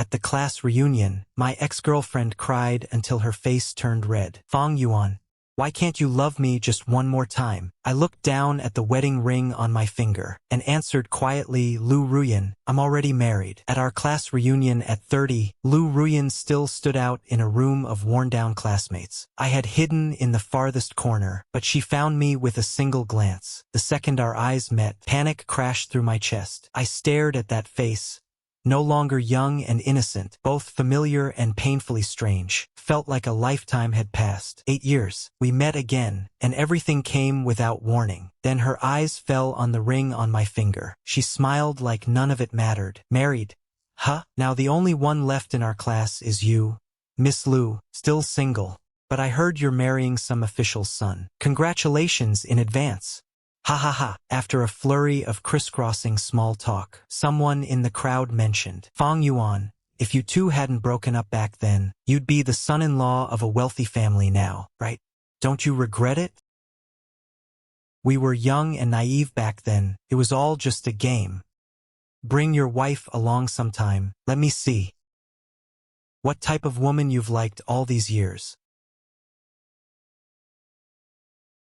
At the class reunion, my ex-girlfriend cried until her face turned red. Fang Yuan, why can't you love me just one more time? I looked down at the wedding ring on my finger and answered quietly, Liu Ruyan, I'm already married. At our class reunion at 30, Liu Ruyan still stood out in a room of worn-down classmates. I had hidden in the farthest corner, but she found me with a single glance. The second our eyes met, panic crashed through my chest. I stared at that face, no longer young and innocent, both familiar and painfully strange. Felt like a lifetime had passed. 8 years. We met again, and everything came without warning. Then her eyes fell on the ring on my finger. She smiled like none of it mattered. Married? Huh? Now the only one left in our class is you, Miss Liu, still single. But I heard you're marrying some official's son. Congratulations in advance. Ha ha ha. After a flurry of crisscrossing small talk, someone in the crowd mentioned, Fang Yuan, if you two hadn't broken up back then, you'd be the son-in-law of a wealthy family now, right? Don't you regret it? We were young and naive back then. It was all just a game. Bring your wife along sometime. Let me see. What type of woman you've liked all these years?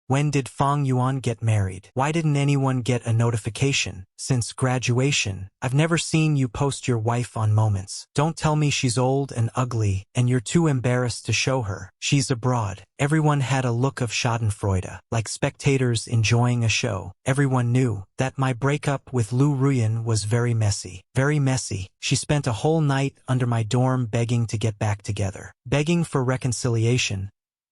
When did Fang Yuan get married? Why didn't anyone get a notification? Since graduation, I've never seen you post your wife on Moments. Don't tell me she's old and ugly, and you're too embarrassed to show her. She's abroad. Everyone had a look of schadenfreude, like spectators enjoying a show. Everyone knew that my breakup with Liu Ruyan was very messy. Very messy. She spent a whole night under my dorm begging to get back together. Begging for reconciliation.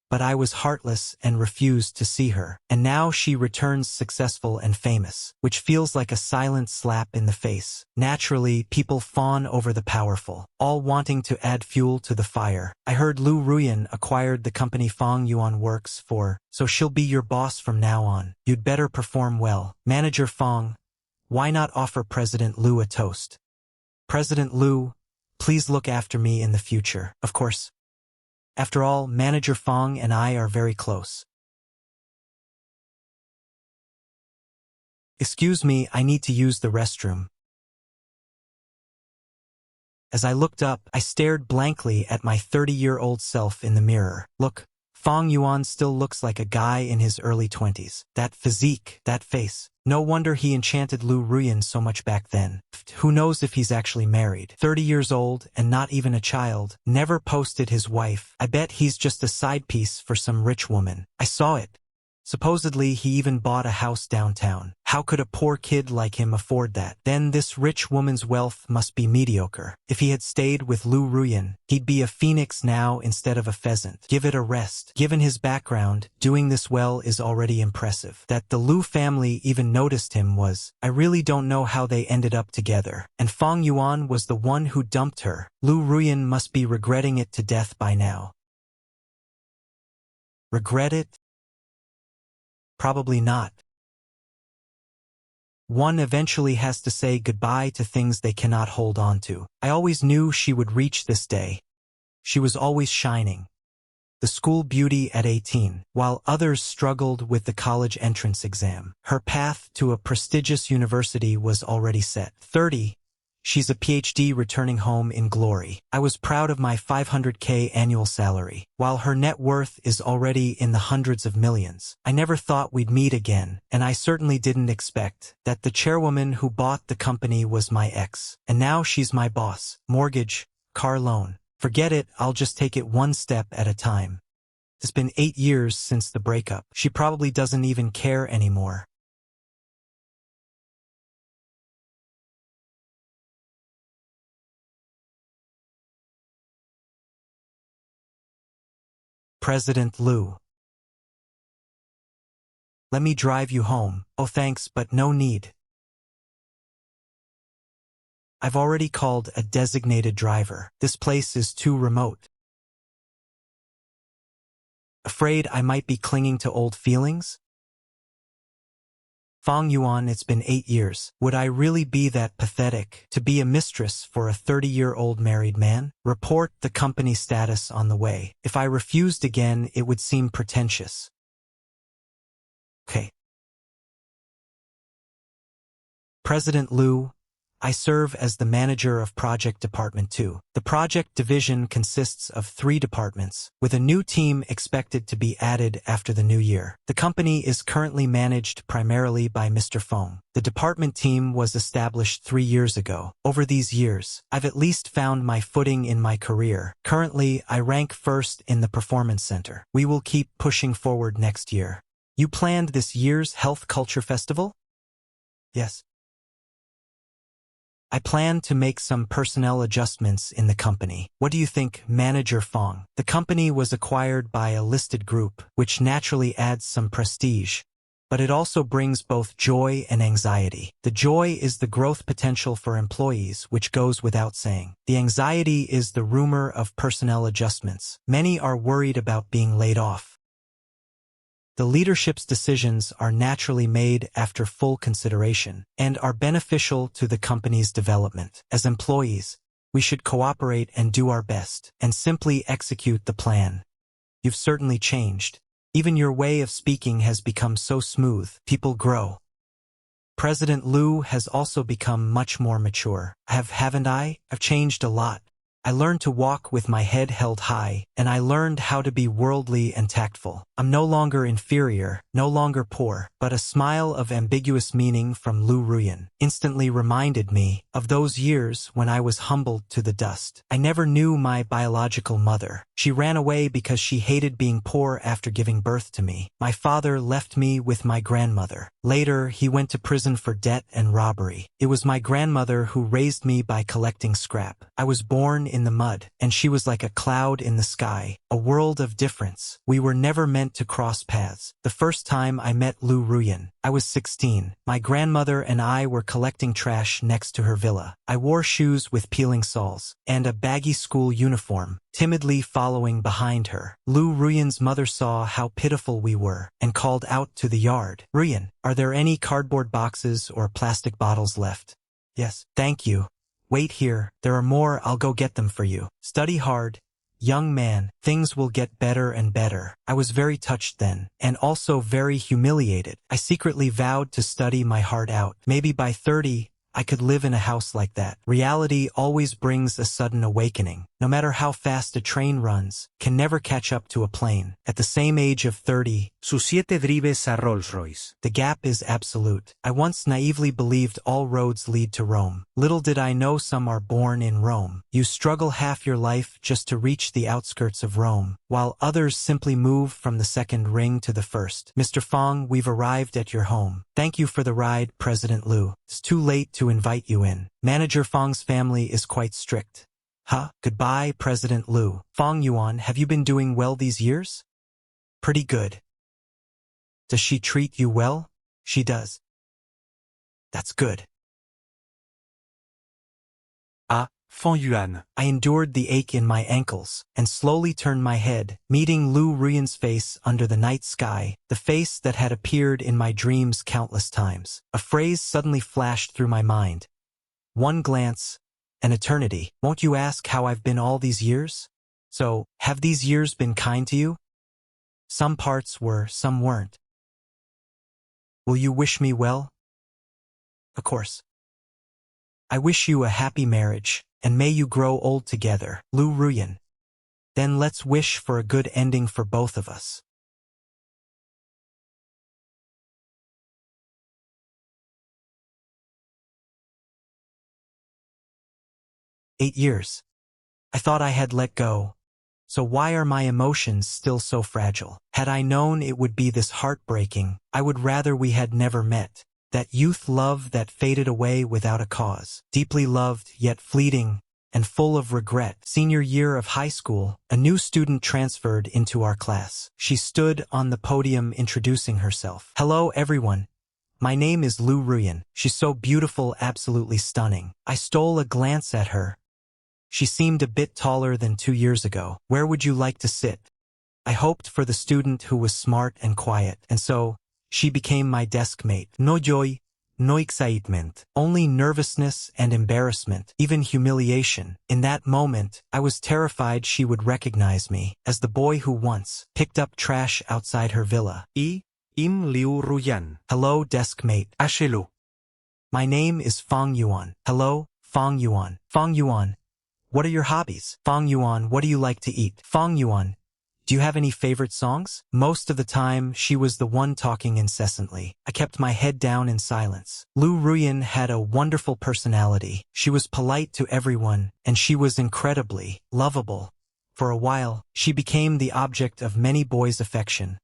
But I was heartless and refused to see her. And now she returns successful and famous, which feels like a silent slap in the face. Naturally, people fawn over the powerful, all wanting to add fuel to the fire. I heard Liu Ruyan acquired the company Fang Yuan works for, so she'll be your boss from now on. You'd better perform well. Manager Fang, why not offer President Liu a toast? President Liu, please look after me in the future. Of course. After all, Manager Fang and I are very close. Excuse me, I need to use the restroom. As I looked up, I stared blankly at my 30-year-old self in the mirror. Look, Fang Yuan still looks like a guy in his early 20s. That physique, that face. No wonder he enchanted Liu Ruyan so much back then. Who knows if he's actually married? 30 years old and not even a child. Never posted his wife. I bet he's just a side piece for some rich woman. I saw it. Supposedly he even bought a house downtown. How could a poor kid like him afford that? Then this rich woman's wealth must be mediocre. If he had stayed with Liu Ruyan, he'd be a phoenix now instead of a pheasant. Give it a rest. Given his background, doing this well is already impressive. That the Liu family even noticed him was, I really don't know how they ended up together. And Fang Yuan was the one who dumped her. Liu Ruyan must be regretting it to death by now. Regret it? Probably not. One eventually has to say goodbye to things they cannot hold on to. I always knew she would reach this day. She was always shining. The school beauty at 18, while others struggled with the college entrance exam. Her path to a prestigious university was already set. 30. She's a PhD returning home in glory. I was proud of my $500K annual salary. While her net worth is already in the hundreds of millions. I never thought we'd meet again, and I certainly didn't expect that the chairwoman who bought the company was my ex. And now she's my boss. Mortgage, car loan. Forget it, I'll just take it one step at a time. It's been 8 years since the breakup. She probably doesn't even care anymore. President Liu. Let me drive you home. Oh thanks, but no need. I've already called a designated driver. This place is too remote. Afraid I might be clinging to old feelings? Fang Yuan, it's been 8 years. Would I really be that pathetic to be a mistress for a 30-year-old married man? Report the company status on the way. If I refused again, it would seem pretentious. Okay. President Liu, I serve as the manager of Project Department 2. The project division consists of 3 departments, with a new team expected to be added after the new year. The company is currently managed primarily by Mr. Feng. The department team was established 3 years ago. Over these years, I've at least found my footing in my career. Currently, I rank first in the performance center. We will keep pushing forward next year. You planned this year's Health Culture Festival? Yes. I plan to make some personnel adjustments in the company. What do you think, Manager Fang? The company was acquired by a listed group, which naturally adds some prestige. But it also brings both joy and anxiety. The joy is the growth potential for employees, which goes without saying. The anxiety is the rumor of personnel adjustments. Many are worried about being laid off. The leadership's decisions are naturally made after full consideration and are beneficial to the company's development. As employees, we should cooperate and do our best and simply execute the plan. You've certainly changed. Even your way of speaking has become so smooth. People grow. President Liu has also become much more mature. Haven't I? I've changed a lot. I learned to walk with my head held high, and I learned how to be worldly and tactful. I'm no longer inferior, no longer poor, but a smile of ambiguous meaning from Liu Ruyan instantly reminded me of those years when I was humbled to the dust. I never knew my biological mother. She ran away because she hated being poor after giving birth to me. My father left me with my grandmother. Later, he went to prison for debt and robbery. It was my grandmother who raised me by collecting scrap. I was born in the mud, and she was like a cloud in the sky, a world of difference. We were never meant to cross paths. The first time I met Liu Ruyan, I was 16. My grandmother and I were collecting trash next to her villa. I wore shoes with peeling soles and a baggy school uniform, timidly following behind her. Liu Ruyan's mother saw how pitiful we were and called out to the yard, "Ruyan, are there any cardboard boxes or plastic bottles left?" "Yes, thank you. Wait here, there are more, I'll go get them for you. Study hard. Young man, things will get better and better." I was very touched then, and also very humiliated. I secretly vowed to study my heart out. Maybe by 30, I could live in a house like that. Reality always brings a sudden awakening. No matter how fast a train runs, can never catch up to a plane. At the same age of 30, sus 7 drives a Rolls Royce. The gap is absolute. I once naively believed all roads lead to Rome. Little did I know some are born in Rome. You struggle half your life just to reach the outskirts of Rome, while others simply move from the second ring to the first. Mr. Fang, we've arrived at your home. Thank you for the ride, President Liu. It's too late to invite you in. Manager Fang's family is quite strict. Goodbye, President Liu. Fang Yuan, have you been doing well these years? Pretty good. Does she treat you well? She does. That's good. Fang Yuan. I endured the ache in my ankles and slowly turned my head, meeting Liu Ruyan's face under the night sky, the face that had appeared in my dreams countless times. A phrase suddenly flashed through my mind. One glance, an eternity. Won't you ask how I've been all these years? So, have these years been kind to you? Some parts were, some weren't. Will you wish me well? Of course. I wish you a happy marriage, and may you grow old together, Liu Ruyan. Then let's wish for a good ending for both of us. "8 years. I thought I had let go. So why are my emotions still so fragile? Had I known it would be this heartbreaking, I would rather we had never met. That youth love that faded away without a cause. Deeply loved, yet fleeting, and full of regret. Senior year of high school, a new student transferred into our class. She stood on the podium introducing herself. Hello everyone. My name is Liu Ruyan. She's so beautiful, absolutely stunning. I stole a glance at her. She seemed a bit taller than 2 years ago. Where would you like to sit? I hoped for the student who was smart and quiet, and so she became my desk mate. No joy, no excitement, only nervousness and embarrassment, even humiliation. In that moment, I was terrified she would recognize me as the boy who once picked up trash outside her villa. Im Liu Ruyan. Hello, desk mate. Hlo. My name is Fang Yuan. Hello, Fang Yuan. Fang Yuan, what are your hobbies? Fang Yuan, what do you like to eat? Fang Yuan, do you have any favorite songs? Most of the time, she was the one talking incessantly. I kept my head down in silence. Liu Ruyan had a wonderful personality. She was polite to everyone, and she was incredibly lovable. For a while, she became the object of many boys' affection,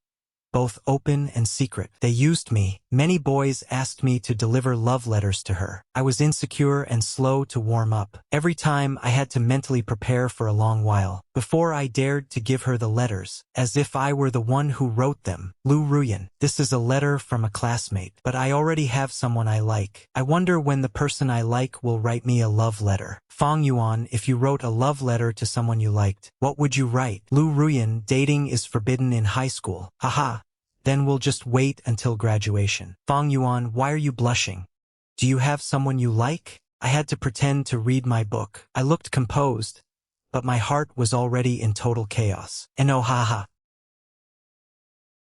both open and secret. They used me. Many boys asked me to deliver love letters to her. I was insecure and slow to warm up. Every time I had to mentally prepare for a long while before I dared to give her the letters, as if I were the one who wrote them. Liu Ruyan, this is a letter from a classmate, but I already have someone I like. I wonder when the person I like will write me a love letter. Fang Yuan, if you wrote a love letter to someone you liked, what would you write? Liu Ruyan, dating is forbidden in high school. Haha. Then we'll just wait until graduation. Fang Yuan, why are you blushing? Do you have someone you like? I had to pretend to read my book. I looked composed, but my heart was already in total chaos. And oh haha.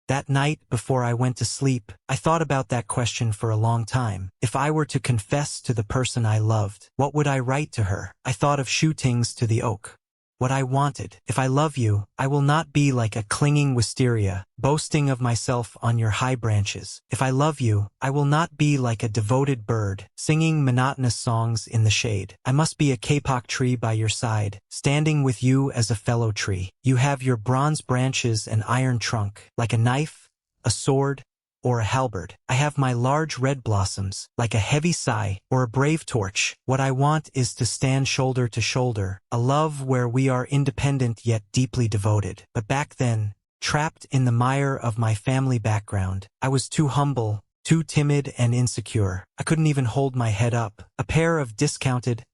That night, before I went to sleep, I thought about that question for a long time. If I were to confess to the person I loved, what would I write to her? I thought of shootings to the oak. What I wanted. If I love you, I will not be like a clinging wisteria, boasting of myself on your high branches. If I love you, I will not be like a devoted bird, singing monotonous songs in the shade. I must be a kapok tree by your side, standing with you as a fellow tree. You have your bronze branches and iron trunk, like a knife, a sword, or a halberd. I have my large red blossoms, like a heavy sigh or a brave torch. What I want is to stand shoulder to shoulder, a love where we are independent yet deeply devoted. But back then, trapped in the mire of my family background, I was too humble, too timid and insecure. I couldn't even hold my head up. A pair of discounted,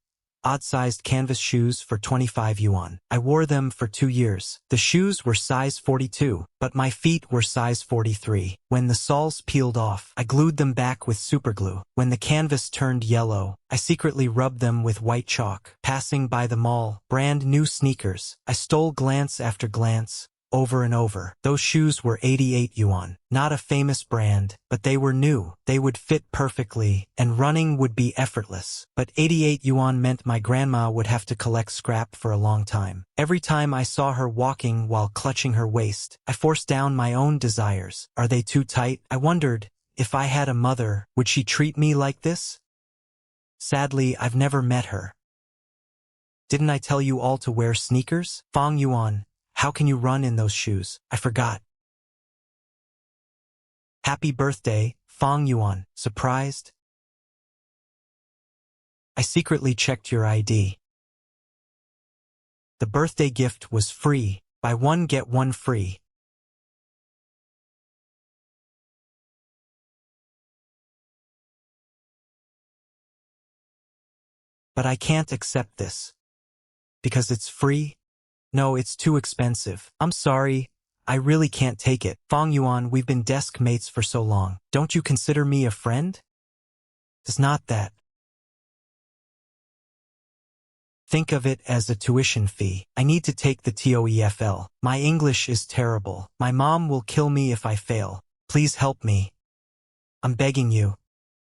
odd-sized canvas shoes for 25 yuan. I wore them for 2 years. The shoes were size 42, but my feet were size 43. When the soles peeled off, I glued them back with superglue. When the canvas turned yellow, I secretly rubbed them with white chalk. Passing by the mall, brand new sneakers, I stole glance after glance, over and over. Those shoes were 88 yuan. Not a famous brand, but they were new. They would fit perfectly, and running would be effortless. But 88 yuan meant my grandma would have to collect scrap for a long time. Every time I saw her walking while clutching her waist, I forced down my own desires. Are they too tight? I wondered, if I had a mother, would she treat me like this? Sadly, I've never met her. Didn't I tell you all to wear sneakers? Fang Yuan, how can you run in those shoes? I forgot. Happy birthday, Fang Yuan. Surprised? I secretly checked your ID. The birthday gift was free. Buy one get one free. But I can't accept this. Because it's free? No, it's too expensive. I'm sorry. I really can't take it. Fang Yuan, we've been desk mates for so long. Don't you consider me a friend? It's not that. Think of it as a tuition fee. I need to take the TOEFL. My English is terrible. My mom will kill me if I fail. Please help me. I'm begging you.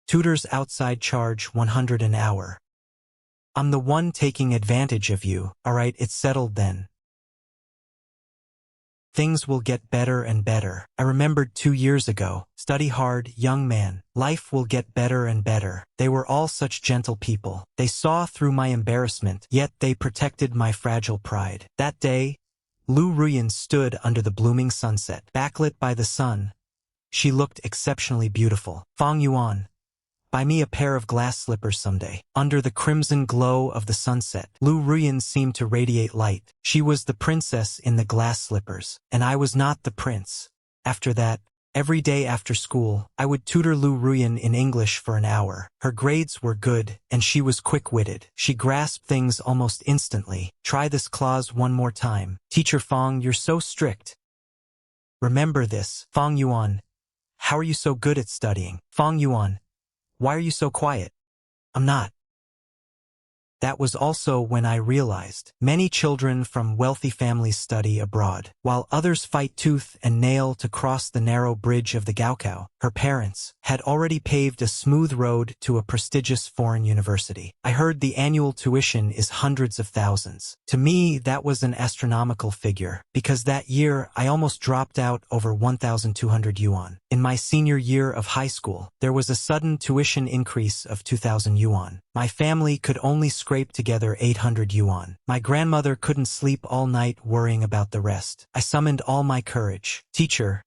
Tutors outside charge 100 an hour. I'm the one taking advantage of you. Alright, it's settled then. Things will get better and better. I remembered 2 years ago. Study hard, young man. Life will get better and better. They were all such gentle people. They saw through my embarrassment, yet they protected my fragile pride. That day, Liu Ruyan stood under the blooming sunset. Backlit by the sun, she looked exceptionally beautiful. Fang Yuan, buy me a pair of glass slippers someday. Under the crimson glow of the sunset, Liu Ruyan seemed to radiate light. She was the princess in the glass slippers, and I was not the prince. After that, every day after school, I would tutor Liu Ruyan in English for an hour. Her grades were good, and she was quick-witted. She grasped things almost instantly. Try this clause one more time. Teacher Fang, you're so strict. Remember this. Fang Yuan, how are you so good at studying? Fang Yuan, why are you so quiet? I'm not. That was also when I realized many children from wealthy families study abroad, while others fight tooth and nail to cross the narrow bridge of the Gaokao. Her parents had already paved a smooth road to a prestigious foreign university. I heard the annual tuition is hundreds of thousands. To me, that was an astronomical figure, because that year I almost dropped out over 1,200 yuan. In my senior year of high school, there was a sudden tuition increase of 2,000 yuan. My family could only scrape together 800 yuan. My grandmother couldn't sleep all night worrying about the rest. I summoned all my courage. Teacher,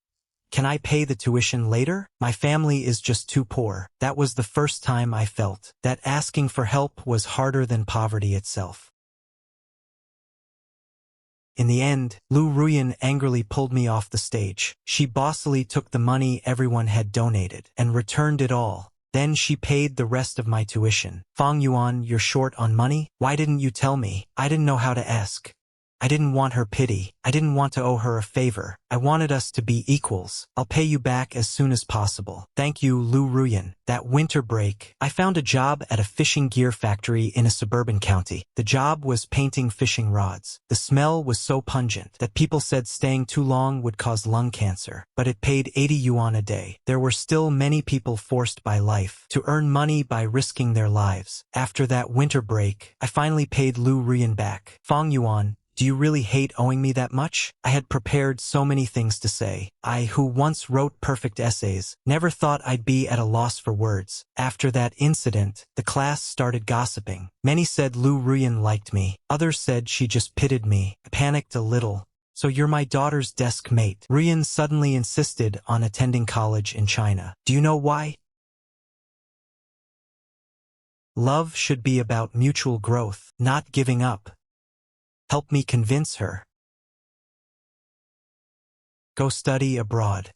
can I pay the tuition later? My family is just too poor. That was the first time I felt that asking for help was harder than poverty itself. In the end, Liu Ruyan angrily pulled me off the stage. She bossily took the money everyone had donated and returned it all. Then she paid the rest of my tuition. Fang Yuan, you're short on money? Why didn't you tell me? I didn't know how to ask. I didn't want her pity. I didn't want to owe her a favor. I wanted us to be equals. I'll pay you back as soon as possible. Thank you, Liu Ruyan. That winter break, I found a job at a fishing gear factory in a suburban county. The job was painting fishing rods. The smell was so pungent that people said staying too long would cause lung cancer, but it paid 80 yuan a day. There were still many people forced by life to earn money by risking their lives. After that winter break, I finally paid Liu Ruyan back. Fang Yuan, do you really hate owing me that much? I had prepared so many things to say. I, who once wrote perfect essays, never thought I'd be at a loss for words. After that incident, the class started gossiping. Many said Liu Ruyan liked me. Others said she just pitied me. I panicked a little. So you're my daughter's desk mate. Ruyan suddenly insisted on attending college in China. Do you know why? Love should be about mutual growth, not giving up. Help me convince her. Go study abroad.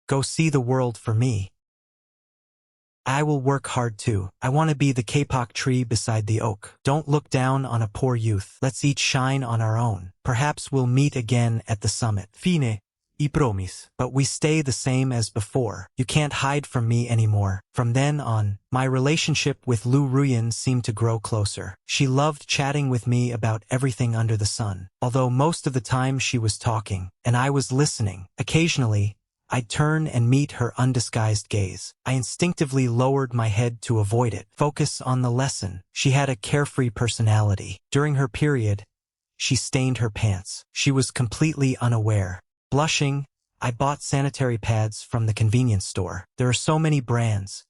Go see the world for me. I will work hard too. I want to be the kapok tree beside the oak. Don't look down on a poor youth. Let's each shine on our own. Perhaps we'll meet again at the summit. Fine. I promise. But we stay the same as before. You can't hide from me anymore. From then on, my relationship with Liu Ruyan seemed to grow closer. She loved chatting with me about everything under the sun. Although most of the time she was talking, and I was listening. Occasionally, I'd turn and meet her undisguised gaze. I instinctively lowered my head to avoid it. Focus on the lesson. She had a carefree personality. During her period, she stained her pants. She was completely unaware. Blushing, I bought sanitary pads from the convenience store. There are so many brands,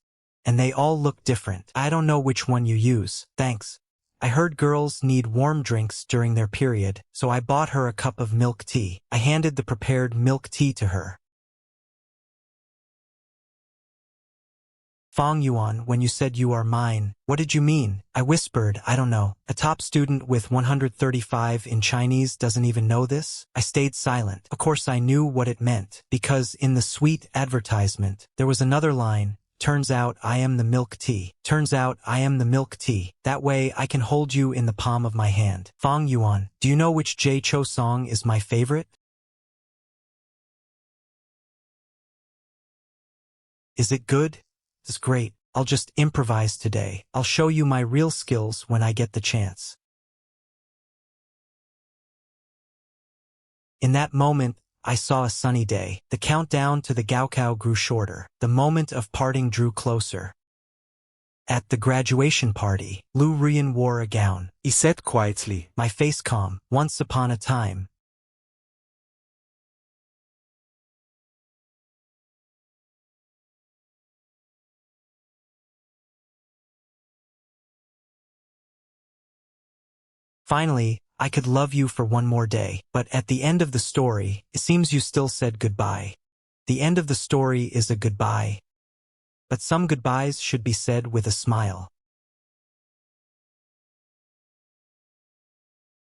and they all look different. I don't know which one you use. Thanks. I heard girls need warm drinks during their period, so I bought her a cup of milk tea. I handed the prepared milk tea to her. Fang Yuan, when you said you are mine, what did you mean? I whispered, I don't know. A top student with 135 in Chinese doesn't even know this? I stayed silent. Of course I knew what it meant, because in the sweet advertisement, there was another line, turns out I am the milk tea. Turns out I am the milk tea. That way I can hold you in the palm of my hand. Fang Yuan, do you know which Jay Cho song is my favorite? Is it good? It's great. I'll just improvise today. I'll show you my real skills when I get the chance. In that moment, I saw a sunny day. The countdown to the Gaokao grew shorter. The moment of parting drew closer. At the graduation party, Liu Ruyan wore a gown. He said quietly. My face calm. Once upon a time. Finally, I could love you for one more day. But at the end of the story, it seems you still said goodbye. The end of the story is a goodbye. But some goodbyes should be said with a smile.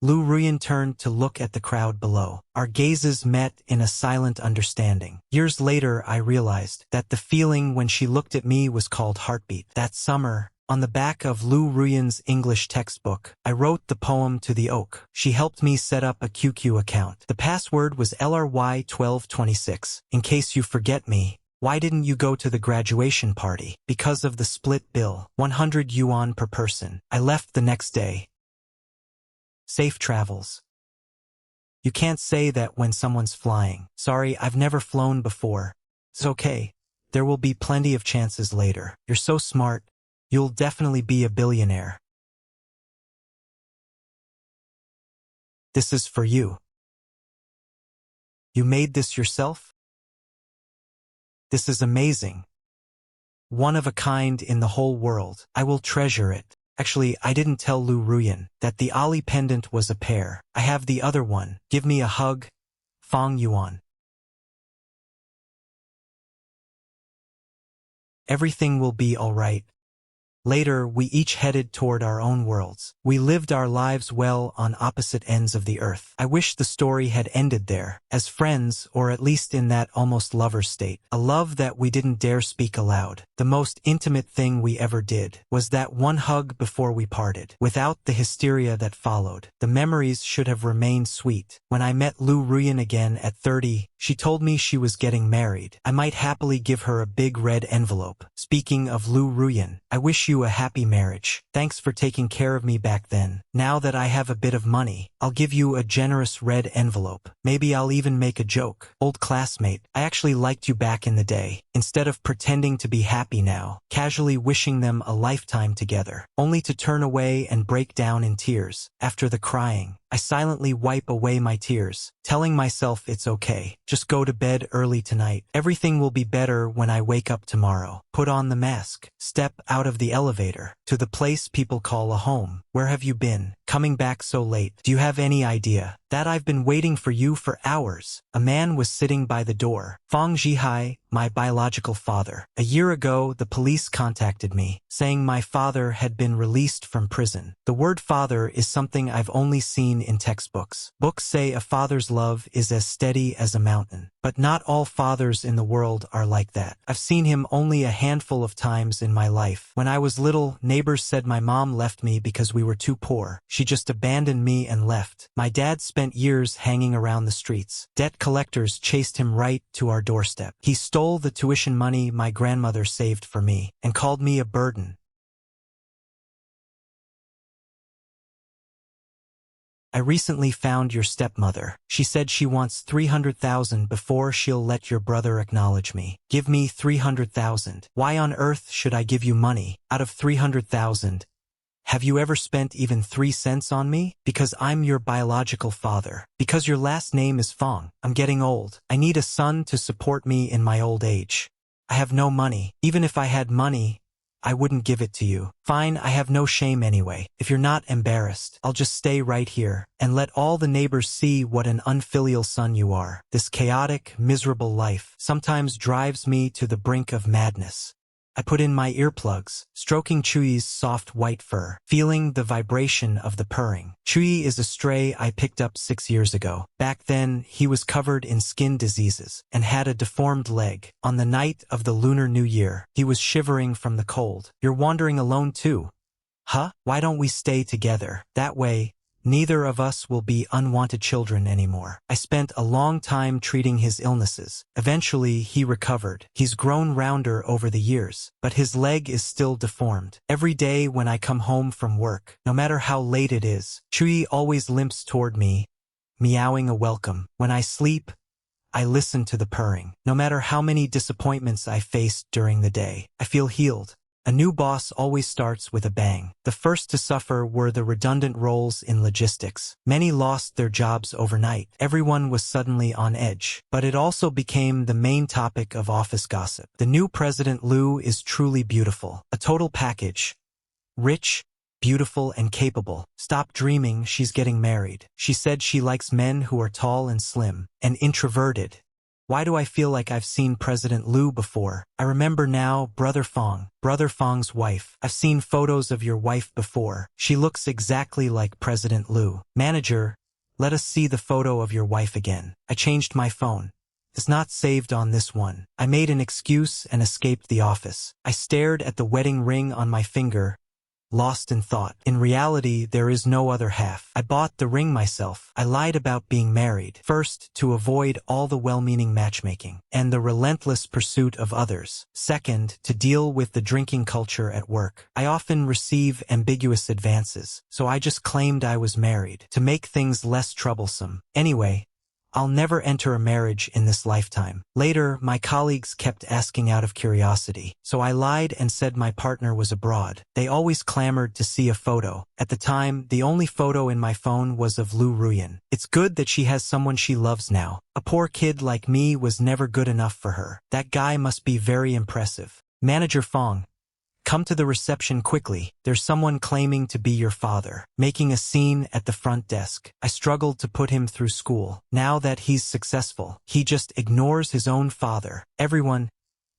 Liu Ruyan turned to look at the crowd below. Our gazes met in a silent understanding. Years later, I realized that the feeling when she looked at me was called heartbeat. That summer, on the back of Liu Ruyan's English textbook, I wrote the poem To the Oak. She helped me set up a QQ account. The password was LRY1226. In case you forget me, Why didn't you go to the graduation party? Because of the split bill, 100 yuan per person. I left the next day. Safe travels. You can't say that when someone's flying. Sorry, I've never flown before. It's okay. There will be plenty of chances later. You're so smart. You'll definitely be a billionaire. This is for you. You made this yourself? This is amazing. One of a kind in the whole world. I will treasure it. Actually, I didn't tell Liu Ruyan that the Ali pendant was a pair. I have the other one. Give me a hug. Fang Yuan. Everything will be all right. Later, we each headed toward our own worlds. We lived our lives well on opposite ends of the earth. I wish the story had ended there, as friends, or at least in that almost lover state. A love that we didn't dare speak aloud. The most intimate thing we ever did was that one hug before we parted. Without the hysteria that followed, the memories should have remained sweet. When I met Liu Ruyan again at 30, she told me she was getting married. I might happily give her a big red envelope. Speaking of Liu Ruyan, I wish you a happy marriage. Thanks for taking care of me back then. Now that I have a bit of money, I'll give you a generous red envelope. Maybe I'll even make a joke. Old classmate, I actually liked you back in the day. Instead of pretending to be happy now, casually wishing them a lifetime together, only to turn away and break down in tears. After the crying, I silently wipe away my tears, telling myself it's okay. Just go to bed early tonight. Everything will be better when I wake up tomorrow. Put on the mask. Step out of the elevator. To the place people call a home. Where have you been? Coming back so late. Do you have any idea that I've been waiting for you for hours? A man was sitting by the door. Fang Zhihai, my biological father. A year ago, the police contacted me, saying my father had been released from prison. The word father is something I've only seen in textbooks. Books say a father's love is as steady as a mountain. But not all fathers in the world are like that. I've seen him only a handful of times in my life. When I was little, neighbors said my mom left me because we were too poor. She just abandoned me and left. My dad spent years hanging around the streets. Debt collectors chased him right to our doorstep. He stole the tuition money my grandmother saved for me and called me a burden. I recently found your stepmother. She said she wants 300,000 before she'll let your brother acknowledge me. Give me 300,000. Why on earth should I give you money? Out of 300,000, have you ever spent even 3 cents on me? Because I'm your biological father. Because your last name is Fang. I'm getting old. I need a son to support me in my old age. I have no money. Even if I had money, I wouldn't give it to you. Fine, I have no shame anyway. If you're not embarrassed, I'll just stay right here and let all the neighbors see what an unfilial son you are. This chaotic, miserable life sometimes drives me to the brink of madness. I put in my earplugs, stroking Chuy's soft white fur, feeling the vibration of the purring. Chuy is a stray I picked up 6 years ago. Back then, he was covered in skin diseases and had a deformed leg. On the night of the Lunar New Year, he was shivering from the cold. You're wandering alone too? Huh? Why don't we stay together? That way, neither of us will be unwanted children anymore. I spent a long time treating his illnesses. Eventually, he recovered. He's grown rounder over the years, but his leg is still deformed. Every day when I come home from work, no matter how late it is, Chuy always limps toward me, meowing a welcome. When I sleep, I listen to the purring. No matter how many disappointments I faced during the day, I feel healed. A new boss always starts with a bang. The first to suffer were the redundant roles in logistics. Many lost their jobs overnight. Everyone was suddenly on edge. But it also became the main topic of office gossip. The new president Liu is truly beautiful. A total package. Rich, beautiful, and capable. Stop dreaming, she's getting married. She said she likes men who are tall and slim, and introverted. Why do I feel like I've seen President Liu before? I remember now, Brother Fang's wife. I've seen photos of your wife before. She looks exactly like President Liu. Manager, let us see the photo of your wife again. I changed my phone. It's not saved on this one. I made an excuse and escaped the office. I stared at the wedding ring on my finger, lost in thought. In reality, there is no other half. I bought the ring myself. I lied about being married. First, to avoid all the well-meaning matchmaking and the relentless pursuit of others. Second, to deal with the drinking culture at work. I often receive ambiguous advances, so I just claimed I was married to make things less troublesome. Anyway, I'll never enter a marriage in this lifetime. Later, my colleagues kept asking out of curiosity, so I lied and said my partner was abroad. They always clamored to see a photo. At the time, the only photo in my phone was of Liu Ruyan. It's good that she has someone she loves now. A poor kid like me was never good enough for her. That guy must be very impressive. Manager Fang, come to the reception quickly. There's someone claiming to be your father, making a scene at the front desk. I struggled to put him through school. Now that he's successful, he just ignores his own father. Everyone,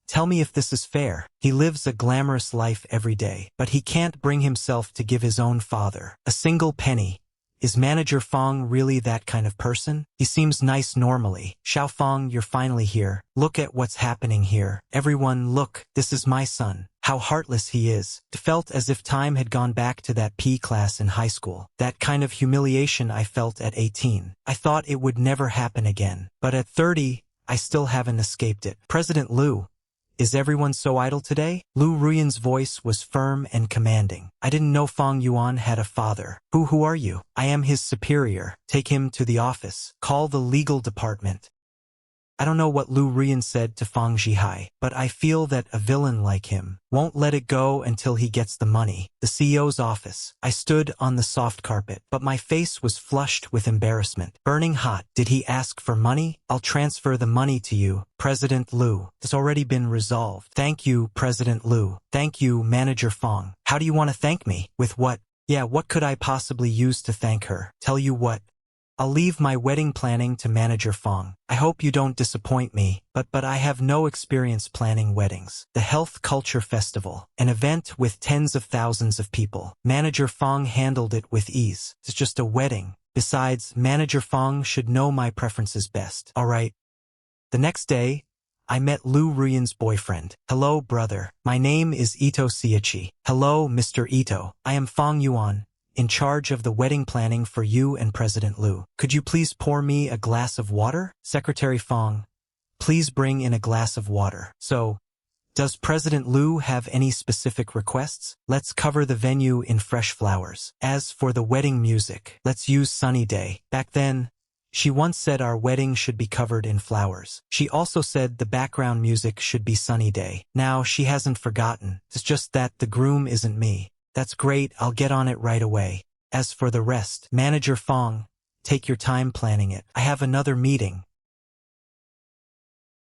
tell me if this is fair. He lives a glamorous life every day, but he can't bring himself to give his own father a single penny. Is Manager Fang really that kind of person? He seems nice normally. Xiao Fang, you're finally here. Look at what's happening here. Everyone, look, this is my son. How heartless he is. It felt as if time had gone back to that P class in high school. That kind of humiliation I felt at 18. I thought it would never happen again. But at 30, I still haven't escaped it. President Liu, is everyone so idle today? Liu Ruyan's voice was firm and commanding. I didn't know Fang Yuan had a father. Who are you? I am his superior. Take him to the office. Call the legal department. I don't know what Liu Ruyan said to Fang Zhihai, but I feel that a villain like him won't let it go until he gets the money. The CEO's office. I stood on the soft carpet, but my face was flushed with embarrassment. Burning hot. Did he ask for money? I'll transfer the money to you, President Liu. It's already been resolved. Thank you, President Liu. Thank you, Manager Fang. How do you want to thank me? With what? Yeah, what could I possibly use to thank her? Tell you what. I'll leave my wedding planning to Manager Fang. I hope you don't disappoint me, but I have no experience planning weddings. The Health Culture Festival, an event with tens of thousands of people. Manager Fang handled it with ease. It's just a wedding. Besides, Manager Fang should know my preferences best. Alright. The next day, I met Liu Ruyan's boyfriend. Hello, brother. My name is Ito Siachi. Hello, Mr. Ito. I am Fang Yuan, in charge of the wedding planning for you and President Liu. Could you please pour me a glass of water? Secretary Fang, please bring in a glass of water. So, does President Liu have any specific requests? Let's cover the venue in fresh flowers. As for the wedding music, let's use Sunny Day. Back then, she once said our wedding should be covered in flowers. She also said the background music should be Sunny Day. Now she hasn't forgotten. It's just that the groom isn't me. That's great, I'll get on it right away. As for the rest, Manager Fang, take your time planning it. I have another meeting.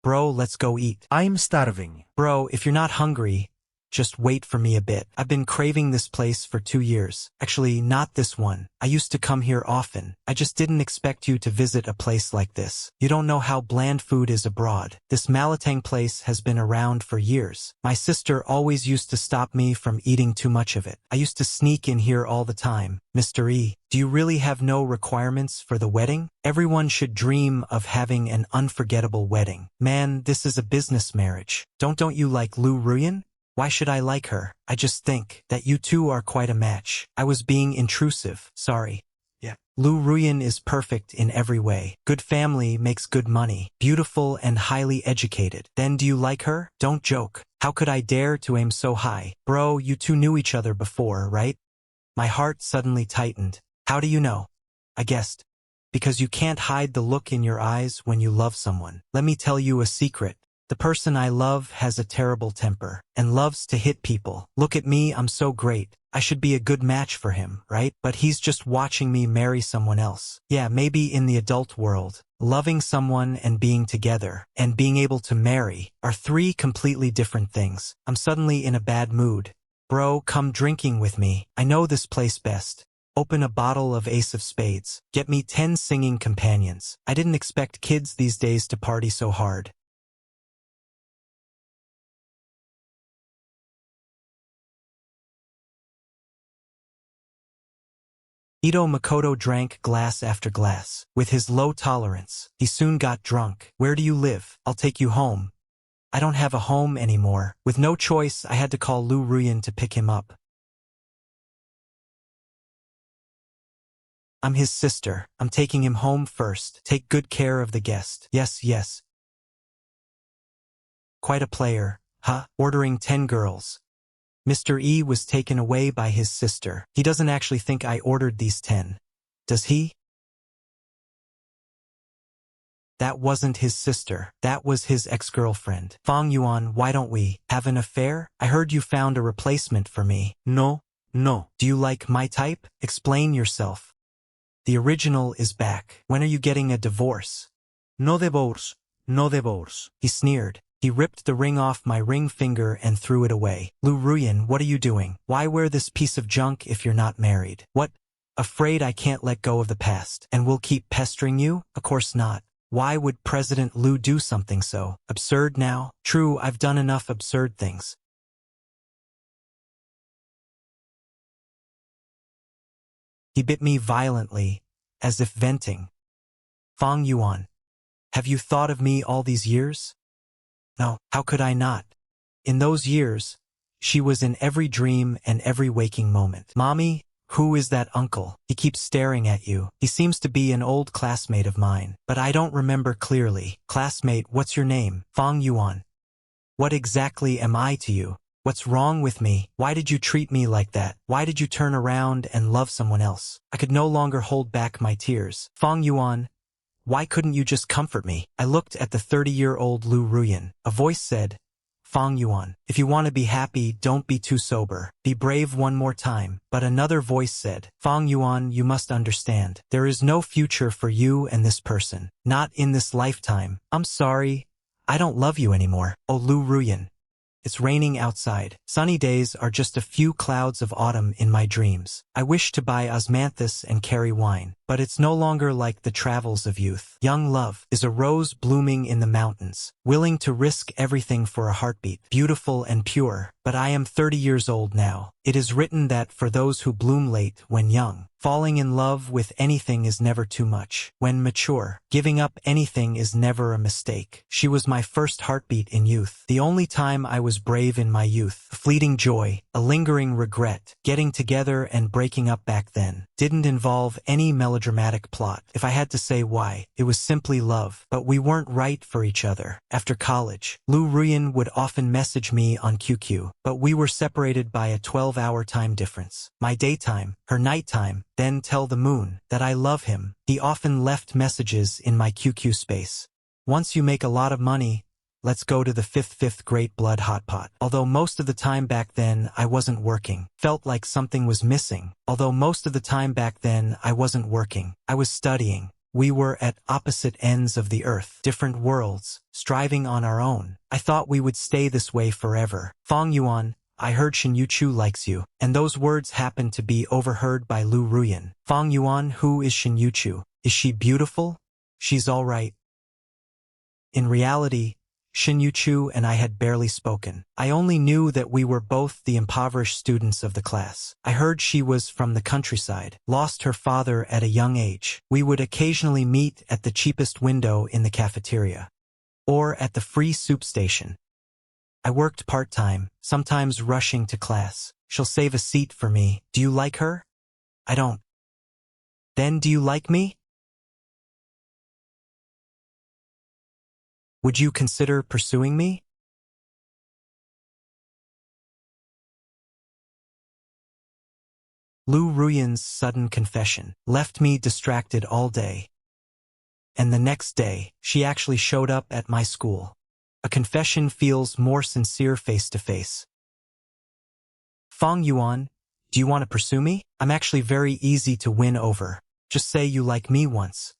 Bro, let's go eat. I'm starving. Bro, if you're not hungry, just wait for me a bit. I've been craving this place for 2 years. Actually, not this one. I used to come here often. I just didn't expect you to visit a place like this. You don't know how bland food is abroad. This Malatang place has been around for years. My sister always used to stop me from eating too much of it. I used to sneak in here all the time. Mr. E, do you really have no requirements for the wedding? Everyone should dream of having an unforgettable wedding. Man, this is a business marriage. Don't you like Liu Ruyan? Why should I like her? I just think that you two are quite a match. I was being intrusive. Sorry. Yeah. Liu Ruyan is perfect in every way. Good family makes good money. Beautiful and highly educated. Then do you like her? Don't joke. How could I dare to aim so high? Bro, you two knew each other before, right? My heart suddenly tightened. How do you know? I guessed. Because you can't hide the look in your eyes when you love someone. Let me tell you a secret. The person I love has a terrible temper and loves to hit people. Look at me, I'm so great. I should be a good match for him, right? But he's just watching me marry someone else. Yeah, maybe in the adult world, loving someone and being together and being able to marry are 3 completely different things. I'm suddenly in a bad mood. Bro, come drinking with me. I know this place best. Open a bottle of Ace of Spades. Get me 10 singing companions. I didn't expect kids these days to party so hard. Ito Makoto drank glass after glass. With his low tolerance, he soon got drunk. Where do you live? I'll take you home. I don't have a home anymore. With no choice, I had to call Liu Ruyan to pick him up. I'm his sister. I'm taking him home first. Take good care of the guest. Yes, yes. Quite a player, huh? Ordering 10 girls. Mr. E was taken away by his sister. He doesn't actually think I ordered these 10. Does he? That wasn't his sister. That was his ex-girlfriend. Fang Yuan, why don't we have an affair? I heard you found a replacement for me. No, no. Do you like my type? Explain yourself. The original is back. When are you getting a divorce? No divorce. No divorce. He sneered. He ripped the ring off my ring finger and threw it away. Liu Ruyan, what are you doing? Why wear this piece of junk if you're not married? What? Afraid I can't let go of the past and will keep pestering you? Of course not. Why would President Liu do something so absurd now? True, I've done enough absurd things. He bit me violently, as if venting. Fang Yuan, have you thought of me all these years? No, how could I not? In those years, she was in every dream and every waking moment. Mommy, who is that uncle? He keeps staring at you. He seems to be an old classmate of mine, but I don't remember clearly. Classmate, what's your name? Fang Yuan. What exactly am I to you? What's wrong with me? Why did you treat me like that? Why did you turn around and love someone else? I could no longer hold back my tears. Fang Yuan, why couldn't you just comfort me? I looked at the 30-year-old Liu Ruyan. A voice said, Fang Yuan, if you want to be happy, don't be too sober. Be brave one more time. But another voice said, Fang Yuan, you must understand. There is no future for you and this person. Not in this lifetime. I'm sorry. I don't love you anymore. Oh, Liu Ruyan. It's raining outside. Sunny days are just a few clouds of autumn in my dreams. I wish to buy osmanthus and carry wine, but it's no longer like the travels of youth. Young love is a rose blooming in the mountains, willing to risk everything for a heartbeat, beautiful and pure. But I am 30 years old now. It is written that for those who bloom late when young, falling in love with anything is never too much. When mature, giving up anything is never a mistake. She was my first heartbeat in youth. The only time I was brave in my youth. A fleeting joy, a lingering regret. Getting together and breaking up back then didn't involve any melodramatic plot. If I had to say why, it was simply love. But we weren't right for each other. After college, Liu Ruyan would often message me on QQ, but we were separated by a 12-hour time difference. My daytime, her nighttime, then tell the moon that I love him. He often left messages in my QQ space. Once you make a lot of money, let's go to the fifth great blood hot pot. Although most of the time back then I wasn't working. Felt like something was missing. Although most of the time back then I wasn't working. I was studying. We were at opposite ends of the earth, different worlds, striving on our own. I thought we would stay this way forever. Fang Yuan, I heard Shin Yuchu likes you, and those words happened to be overheard by Liu Ruyan. Fang Yuan, who is Shin Yuchu? Is she beautiful? She's all right. In reality, Shin Yuchu and I had barely spoken. I only knew that we were both the impoverished students of the class. I heard she was from the countryside, lost her father at a young age. We would occasionally meet at the cheapest window in the cafeteria, or at the free soup station. I worked part-time, sometimes rushing to class. She'll save a seat for me. Do you like her? I don't. Then do you like me? Would you consider pursuing me? Liu Ruyan's sudden confession left me distracted all day. And the next day, she actually showed up at my school. A confession feels more sincere face to face. Fang Yuan, do you want to pursue me? I'm actually very easy to win over. Just say you like me once,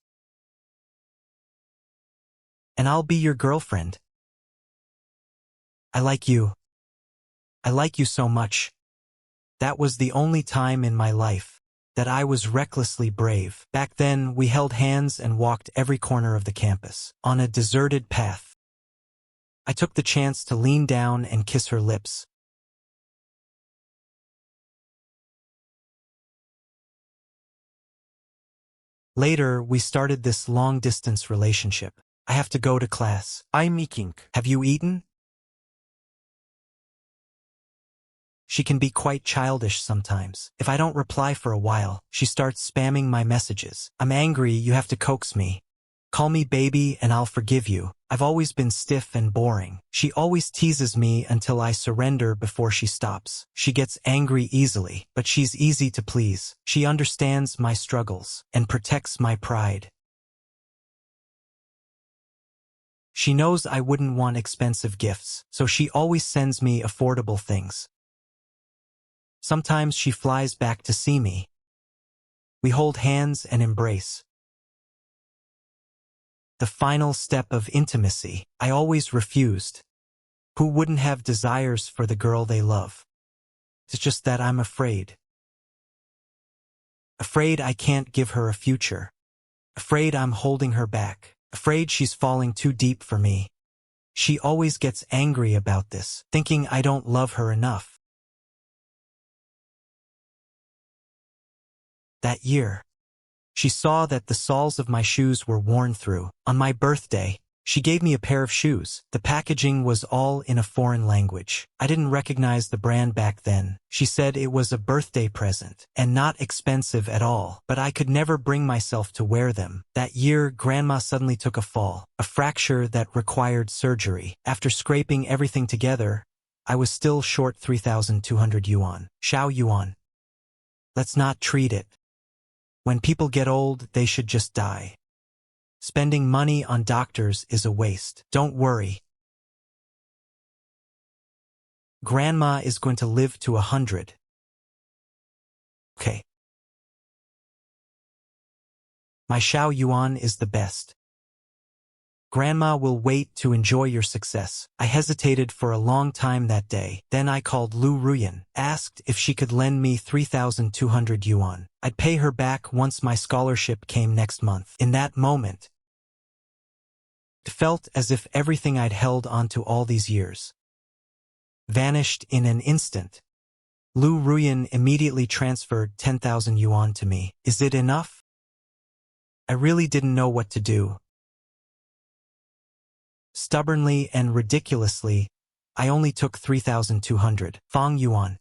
and I'll be your girlfriend. I like you. I like you so much. That was the only time in my life that I was recklessly brave. Back then, we held hands and walked every corner of the campus, on a deserted path. I took the chance to lean down and kiss her lips. Later, we started this long-distance relationship. I have to go to class. I'm eating. Have you eaten? She can be quite childish sometimes. If I don't reply for a while, she starts spamming my messages. I'm angry, you have to coax me. Call me baby and I'll forgive you. I've always been stiff and boring. She always teases me until I surrender before she stops. She gets angry easily, but she's easy to please. She understands my struggles and protects my pride. She knows I wouldn't want expensive gifts, so she always sends me affordable things. Sometimes she flies back to see me. We hold hands and embrace. The final step of intimacy, I always refused. Who wouldn't have desires for the girl they love? It's just that I'm afraid. Afraid I can't give her a future. Afraid I'm holding her back. Afraid she's falling too deep for me. She always gets angry about this, thinking I don't love her enough. That year, she saw that the soles of my shoes were worn through. On my birthday, she gave me a pair of shoes. The packaging was all in a foreign language. I didn't recognize the brand back then. She said it was a birthday present and not expensive at all, but I could never bring myself to wear them. That year, Grandma suddenly took a fall, a fracture that required surgery. After scraping everything together, I was still short 3,200 yuan. Xiao yuan. Let's not treat it. When people get old, they should just die. Spending money on doctors is a waste. Don't worry. Grandma is going to live to 100. Okay. My Xiao Yuan is the best. Grandma will wait to enjoy your success. I hesitated for a long time that day. Then I called Liu Ruyan, asked if she could lend me 3,200 yuan. I'd pay her back once my scholarship came next month. In that moment, it felt as if everything I'd held onto all these years vanished in an instant. Liu Ruyan immediately transferred 10,000 yuan to me. Is it enough? I really didn't know what to do. Stubbornly and ridiculously, I only took 3,200. Fang Yuan.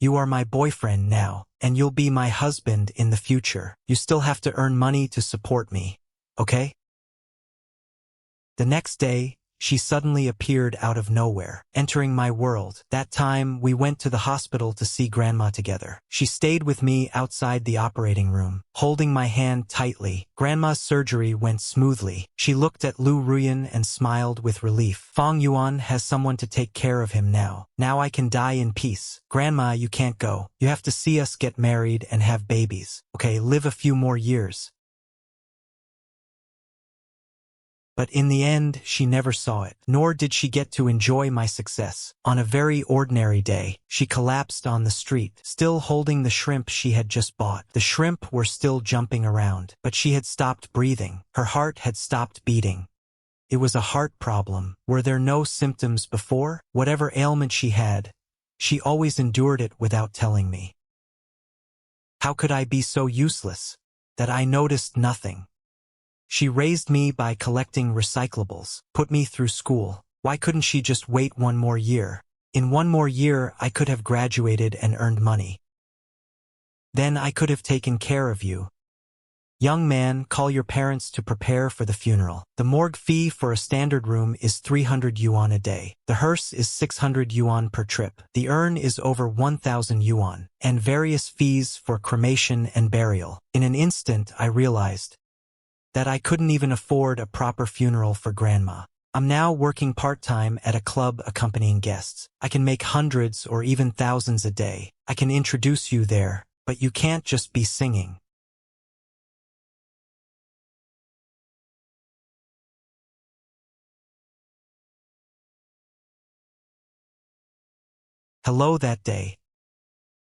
You are my boyfriend now, and you'll be my husband in the future. You still have to earn money to support me, okay? The next day, she suddenly appeared out of nowhere, entering my world. That time, we went to the hospital to see Grandma together. She stayed with me outside the operating room, holding my hand tightly. Grandma's surgery went smoothly. She looked at Liu Ruyan and smiled with relief. Fang Yuan has someone to take care of him now. Now I can die in peace. Grandma, you can't go. You have to see us get married and have babies. Okay, live a few more years. But in the end, she never saw it, nor did she get to enjoy my success. On a very ordinary day, she collapsed on the street, still holding the shrimp she had just bought. The shrimp were still jumping around, but she had stopped breathing. Her heart had stopped beating. It was a heart problem. Were there no symptoms before? Whatever ailment she had, she always endured it without telling me. How could I be so useless that I noticed nothing? She raised me by collecting recyclables, put me through school. Why couldn't she just wait one more year? In one more year, I could have graduated and earned money. Then I could have taken care of you. Young man, call your parents to prepare for the funeral. The morgue fee for a standard room is 300 yuan a day. The hearse is 600 yuan per trip. The urn is over 1,000 yuan, and various fees for cremation and burial. In an instant, I realized that I couldn't even afford a proper funeral for Grandma. I'm now working part-time at a club accompanying guests. I can make hundreds or even thousands a day. I can introduce you there, but you can't just be singing. Hello that day.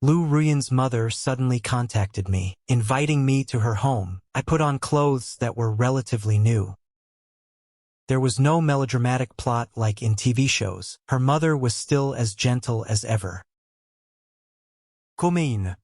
Liu Ruyan's mother suddenly contacted me, inviting me to her home. I put on clothes that were relatively new. There was no melodramatic plot like in TV shows. Her mother was still as gentle as ever. Coméine.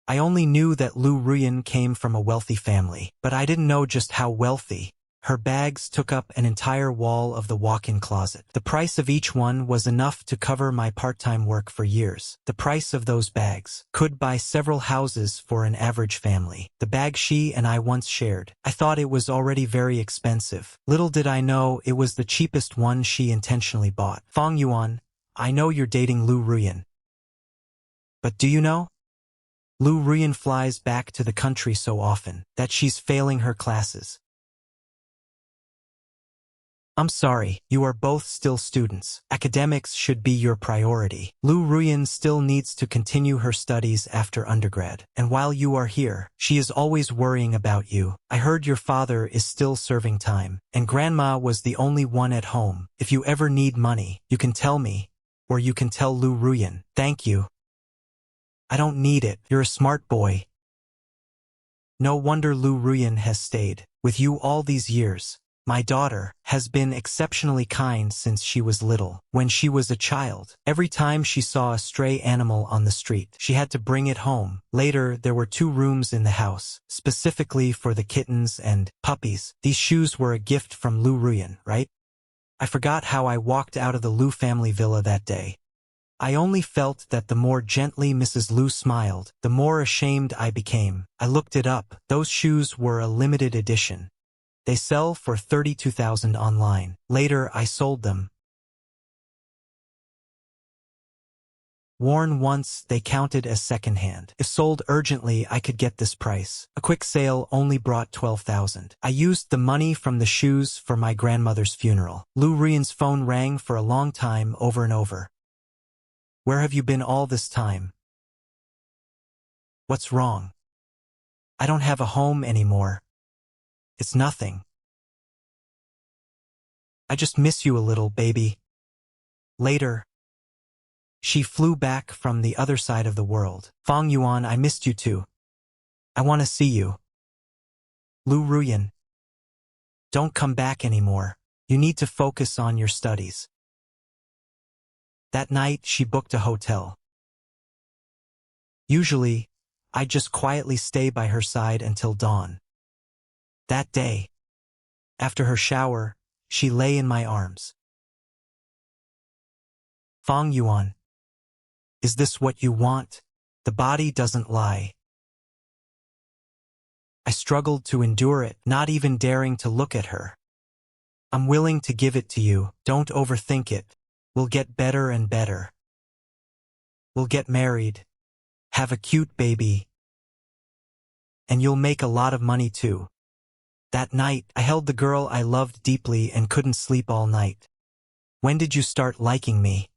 I only knew that Liu Ruyan came from a wealthy family, but I didn't know just how wealthy. Her bags took up an entire wall of the walk-in closet. The price of each one was enough to cover my part-time work for years. The price of those bags could buy several houses for an average family. The bag she and I once shared. I thought it was already very expensive. Little did I know it was the cheapest one she intentionally bought. Fang Yuan, I know you're dating Liu Ruyan. But do you know? Liu Ruyan flies back to the country so often that she's failing her classes. I'm sorry, you are both still students. Academics should be your priority. Liu Ruyan still needs to continue her studies after undergrad. And while you are here, she is always worrying about you. I heard your father is still serving time, and grandma was the only one at home. If you ever need money, you can tell me, or you can tell Liu Ruyan. Thank you. I don't need it. You're a smart boy. No wonder Liu Ruyan has stayed with you all these years. My daughter has been exceptionally kind since she was little. When she was a child, every time she saw a stray animal on the street, she had to bring it home. Later, there were 2 rooms in the house, specifically for the kittens and puppies. These shoes were a gift from Liu Ruyan, right? I forgot how I walked out of the Liu family villa that day. I only felt that the more gently Mrs. Liu smiled, the more ashamed I became. I looked it up. Those shoes were a limited edition. They sell for 32,000 online. Later, I sold them. Worn once, they counted as secondhand. If sold urgently, I could get this price. A quick sale only brought 12,000. I used the money from the shoes for my grandmother's funeral. Liu Ruyan's phone rang for a long time, over and over. Where have you been all this time? What's wrong? I don't have a home anymore. It's nothing. I just miss you a little, baby. Later, she flew back from the other side of the world. Fang Yuan, I missed you too. I want to see you. Liu Ruyan, don't come back anymore. You need to focus on your studies. That night, she booked a hotel. Usually, I'd just quietly stay by her side until dawn. That day, after her shower, she lay in my arms. Fang Yuan, is this what you want? The body doesn't lie. I struggled to endure it, not even daring to look at her. I'm willing to give it to you. Don't overthink it. We'll get better and better. We'll get married, have a cute baby, and you'll make a lot of money too. That night, I held the girl I loved deeply and couldn't sleep all night. When did you start liking me?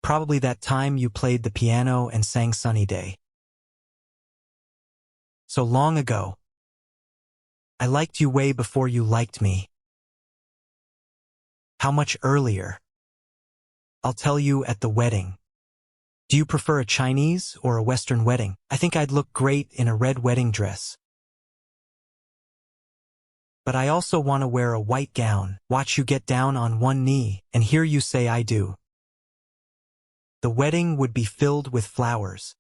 Probably that time you played the piano and sang Sunny Day. So long ago. I liked you way before you liked me. How much earlier? I'll tell you at the wedding. Do you prefer a Chinese or a Western wedding? I think I'd look great in a red wedding dress. But I also want to wear a white gown, watch you get down on one knee, and hear you say I do. The wedding would be filled with flowers.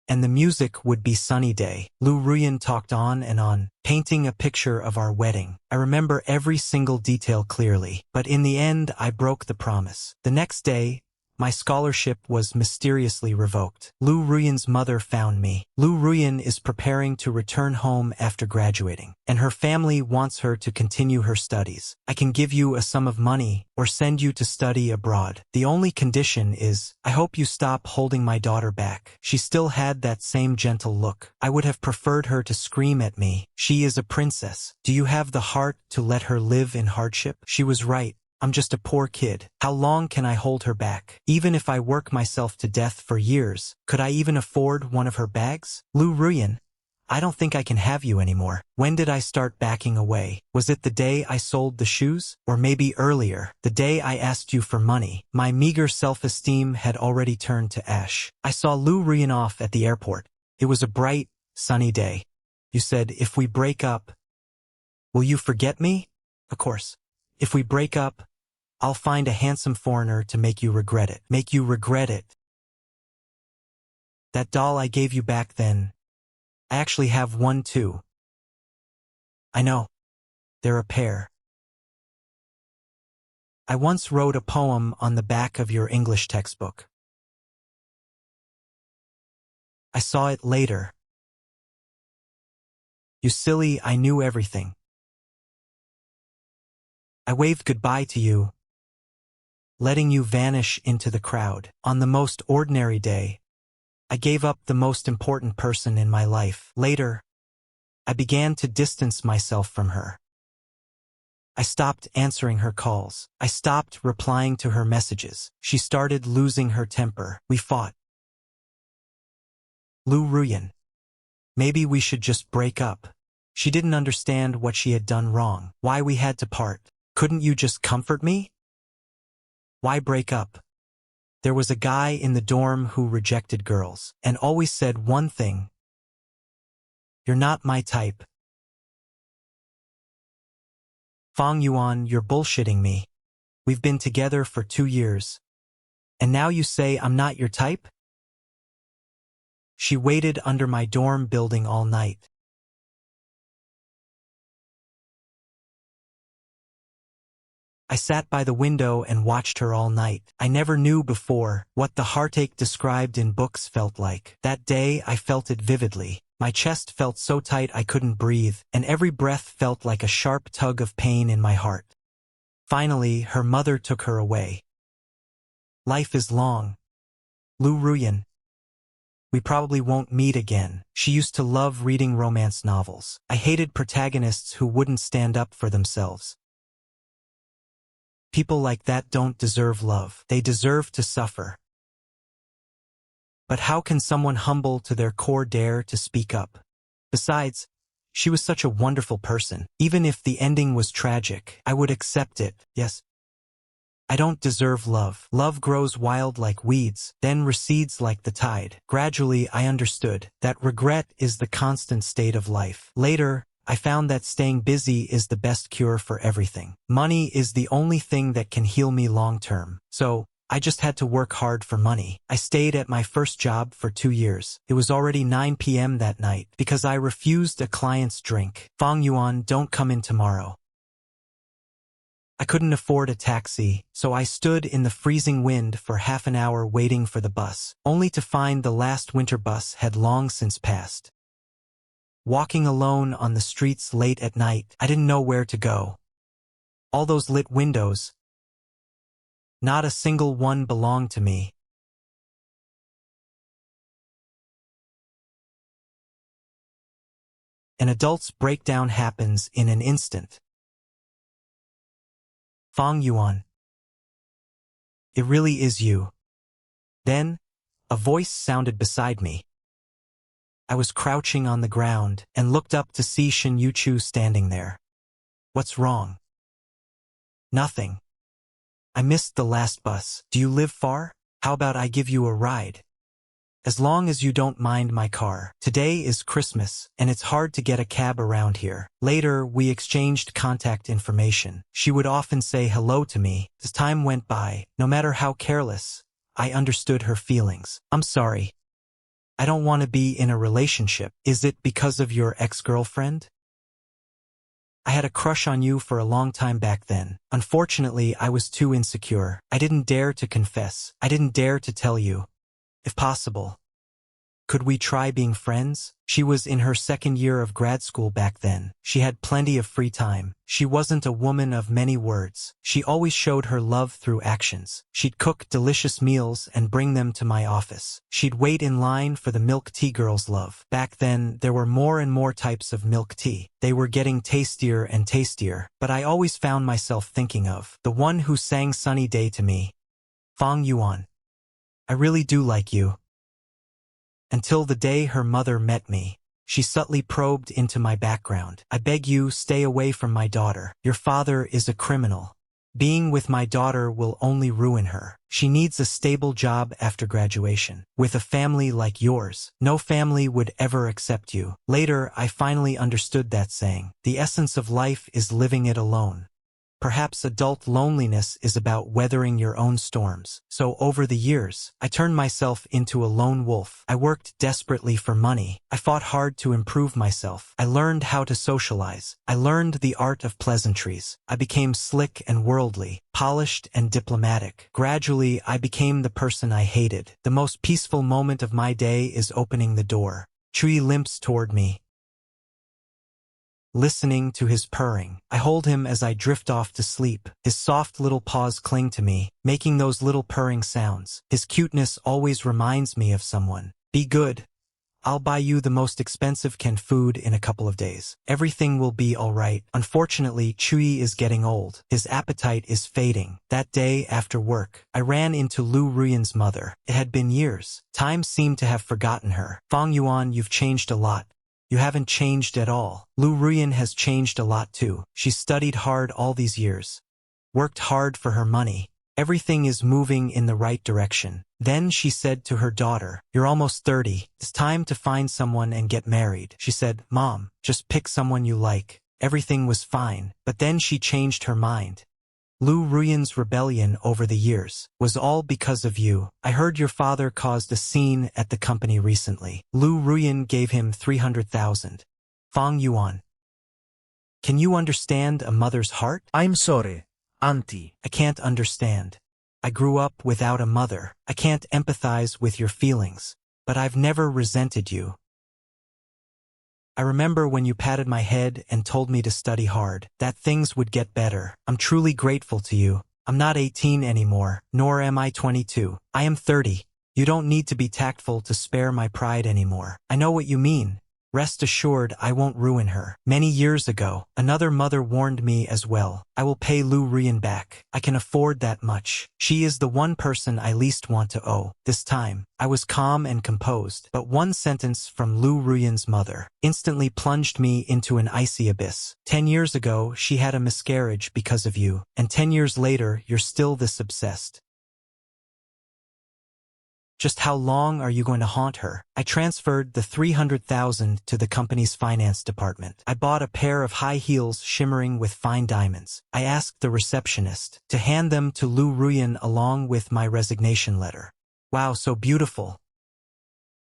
And the music would be Sunny Day. Liu Ruyan talked on and on, painting a picture of our wedding. I remember every single detail clearly, but in the end I broke the promise. The next day, my scholarship was mysteriously revoked. Liu Ruyan's mother found me. Liu Ruyan is preparing to return home after graduating, and her family wants her to continue her studies. I can give you a sum of money or send you to study abroad. The only condition is, I hope you stop holding my daughter back. She still had that same gentle look. I would have preferred her to scream at me. She is a princess. Do you have the heart to let her live in hardship? She was right. I'm just a poor kid. How long can I hold her back? Even if I work myself to death for years, could I even afford one of her bags? Liu Ruyan, I don't think I can have you anymore. When did I start backing away? Was it the day I sold the shoes? Or maybe earlier, the day I asked you for money? My meager self-esteem had already turned to ash. I saw Liu Ruyan off at the airport. It was a bright, sunny day. You said, if we break up, will you forget me? Of course. If we break up, I'll find a handsome foreigner to make you regret it. Make you regret it. That doll I gave you back then, I actually have one too. I know. They're a pair. I once wrote a poem on the back of your English textbook. I saw it later. You silly, I knew everything. I waved goodbye to you, letting you vanish into the crowd. On the most ordinary day, I gave up the most important person in my life. Later, I began to distance myself from her. I stopped answering her calls. I stopped replying to her messages. She started losing her temper. We fought. Liu Ruyan. Maybe we should just break up. She didn't understand what she had done wrong, why we had to part. Couldn't you just comfort me? Why break up? There was a guy in the dorm who rejected girls and always said one thing. You're not my type. Fang Yuan, you're bullshitting me. We've been together for 2 years. And now you say I'm not your type? She waited under my dorm building all night. I sat by the window and watched her all night. I never knew before what the heartache described in books felt like. That day I felt it vividly. My chest felt so tight I couldn't breathe, and every breath felt like a sharp tug of pain in my heart. Finally, her mother took her away. Life is long. Liu Ruyan. We probably won't meet again. She used to love reading romance novels. I hated protagonists who wouldn't stand up for themselves. People like that don't deserve love. They deserve to suffer. But how can someone humble to their core dare to speak up? Besides, she was such a wonderful person. Even if the ending was tragic, I would accept it, yes. I don't deserve love. Love grows wild like weeds, then recedes like the tide. Gradually, I understood that regret is the constant state of life. Later, I found that staying busy is the best cure for everything. Money is the only thing that can heal me long term. So, I just had to work hard for money. I stayed at my first job for 2 years. It was already 9 p.m. that night because I refused a client's drink. Fang Yuan, don't come in tomorrow. I couldn't afford a taxi, so I stood in the freezing wind for half an hour waiting for the bus, only to find the last winter bus had long since passed. Walking alone on the streets late at night, I didn't know where to go. All those lit windows, not a single one belonged to me. An adult's breakdown happens in an instant. Fang Yuan. It really is you. Then, a voice sounded beside me. I was crouching on the ground and looked up to see Shin Yuchu standing there. What's wrong? Nothing. I missed the last bus. Do you live far? How about I give you a ride? As long as you don't mind my car. Today is Christmas, and it's hard to get a cab around here. Later, we exchanged contact information. She would often say hello to me. As time went by, no matter how careless, I understood her feelings. I'm sorry. I don't want to be in a relationship. Is it because of your ex-girlfriend? I had a crush on you for a long time back then. Unfortunately, I was too insecure. I didn't dare to confess. I didn't dare to tell you. If possible, could we try being friends? She was in her 2nd year of grad school back then. She had plenty of free time. She wasn't a woman of many words. She always showed her love through actions. She'd cook delicious meals and bring them to my office. She'd wait in line for the milk tea girls' love. Back then, there were more and more types of milk tea. They were getting tastier and tastier, but I always found myself thinking of the one who sang Sunny Day to me. Fang Yuan. I really do like you. Until the day her mother met me. She subtly probed into my background. I beg you, stay away from my daughter. Your father is a criminal. Being with my daughter will only ruin her. She needs a stable job after graduation. With a family like yours, no family would ever accept you. Later, I finally understood that saying. The essence of life is living it alone. Perhaps adult loneliness is about weathering your own storms. So over the years, I turned myself into a lone wolf. I worked desperately for money. I fought hard to improve myself. I learned how to socialize. I learned the art of pleasantries. I became slick and worldly, polished and diplomatic. Gradually, I became the person I hated. The most peaceful moment of my day is opening the door. Chui limps toward me, listening to his purring. I hold him as I drift off to sleep. His soft little paws cling to me, making those little purring sounds. His cuteness always reminds me of someone. Be good. I'll buy you the most expensive canned food in a couple of days. Everything will be all right. Unfortunately, Chui is getting old. His appetite is fading. That day after work, I ran into Liu Ruyan's mother. It had been years. Time seemed to have forgotten her. Fang Yuan, you've changed a lot. You haven't changed at all. Liu Ruyan has changed a lot too. She studied hard all these years. Worked hard for her money. Everything is moving in the right direction. Then she said to her daughter, "You're almost 30. It's time to find someone and get married." She said, "Mom, just pick someone you like." Everything was fine, but then she changed her mind. Liu Ruyan's rebellion over the years was all because of you. I heard your father caused a scene at the company recently. Liu Ruyan gave him 300,000. Fang Yuan. Can you understand a mother's heart? I'm sorry, Auntie. I can't understand. I grew up without a mother. I can't empathize with your feelings, but I've never resented you. I remember when you patted my head and told me to study hard, that things would get better. I'm truly grateful to you. I'm not 18 anymore, nor am I 22. I am 30. You don't need to be tactful to spare my pride anymore. I know what you mean. Rest assured I won't ruin her. Many years ago, another mother warned me as well. I will pay Liu Ruyan back. I can afford that much. She is the one person I least want to owe. This time, I was calm and composed, but one sentence from Liu Ruyan's mother instantly plunged me into an icy abyss. 10 years ago, she had a miscarriage because of you, and 10 years later, you're still this obsessed. Just how long are you going to haunt her? I transferred the 300,000 to the company's finance department. I bought a pair of high heels shimmering with fine diamonds. I asked the receptionist to hand them to Liu Ruyan along with my resignation letter. Wow, so beautiful.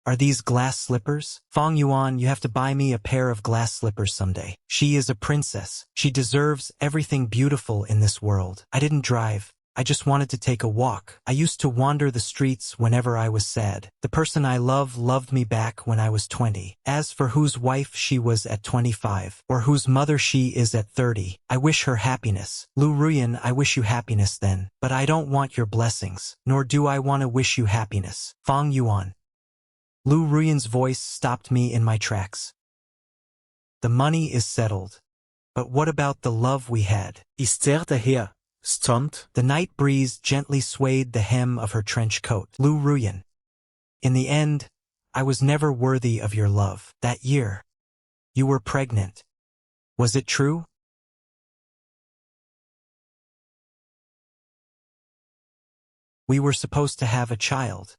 Are these glass slippers? Fang Yuan, you have to buy me a pair of glass slippers someday. She is a princess. She deserves everything beautiful in this world. I didn't drive. I just wanted to take a walk. I used to wander the streets whenever I was sad. The person I love loved me back when I was 20. As for whose wife she was at 25, or whose mother she is at 30, I wish her happiness. Liu Ruyan, I wish you happiness then. But I don't want your blessings, nor do I want to wish you happiness. Fang Yuan. Liu Ruyan's voice stopped me in my tracks. The money is settled. But what about the love we had? Ist der Herr stunt? The night breeze gently swayed the hem of her trench coat. Liu Ruyan. In the end, I was never worthy of your love. That year, you were pregnant. Was it true? We were supposed to have a child.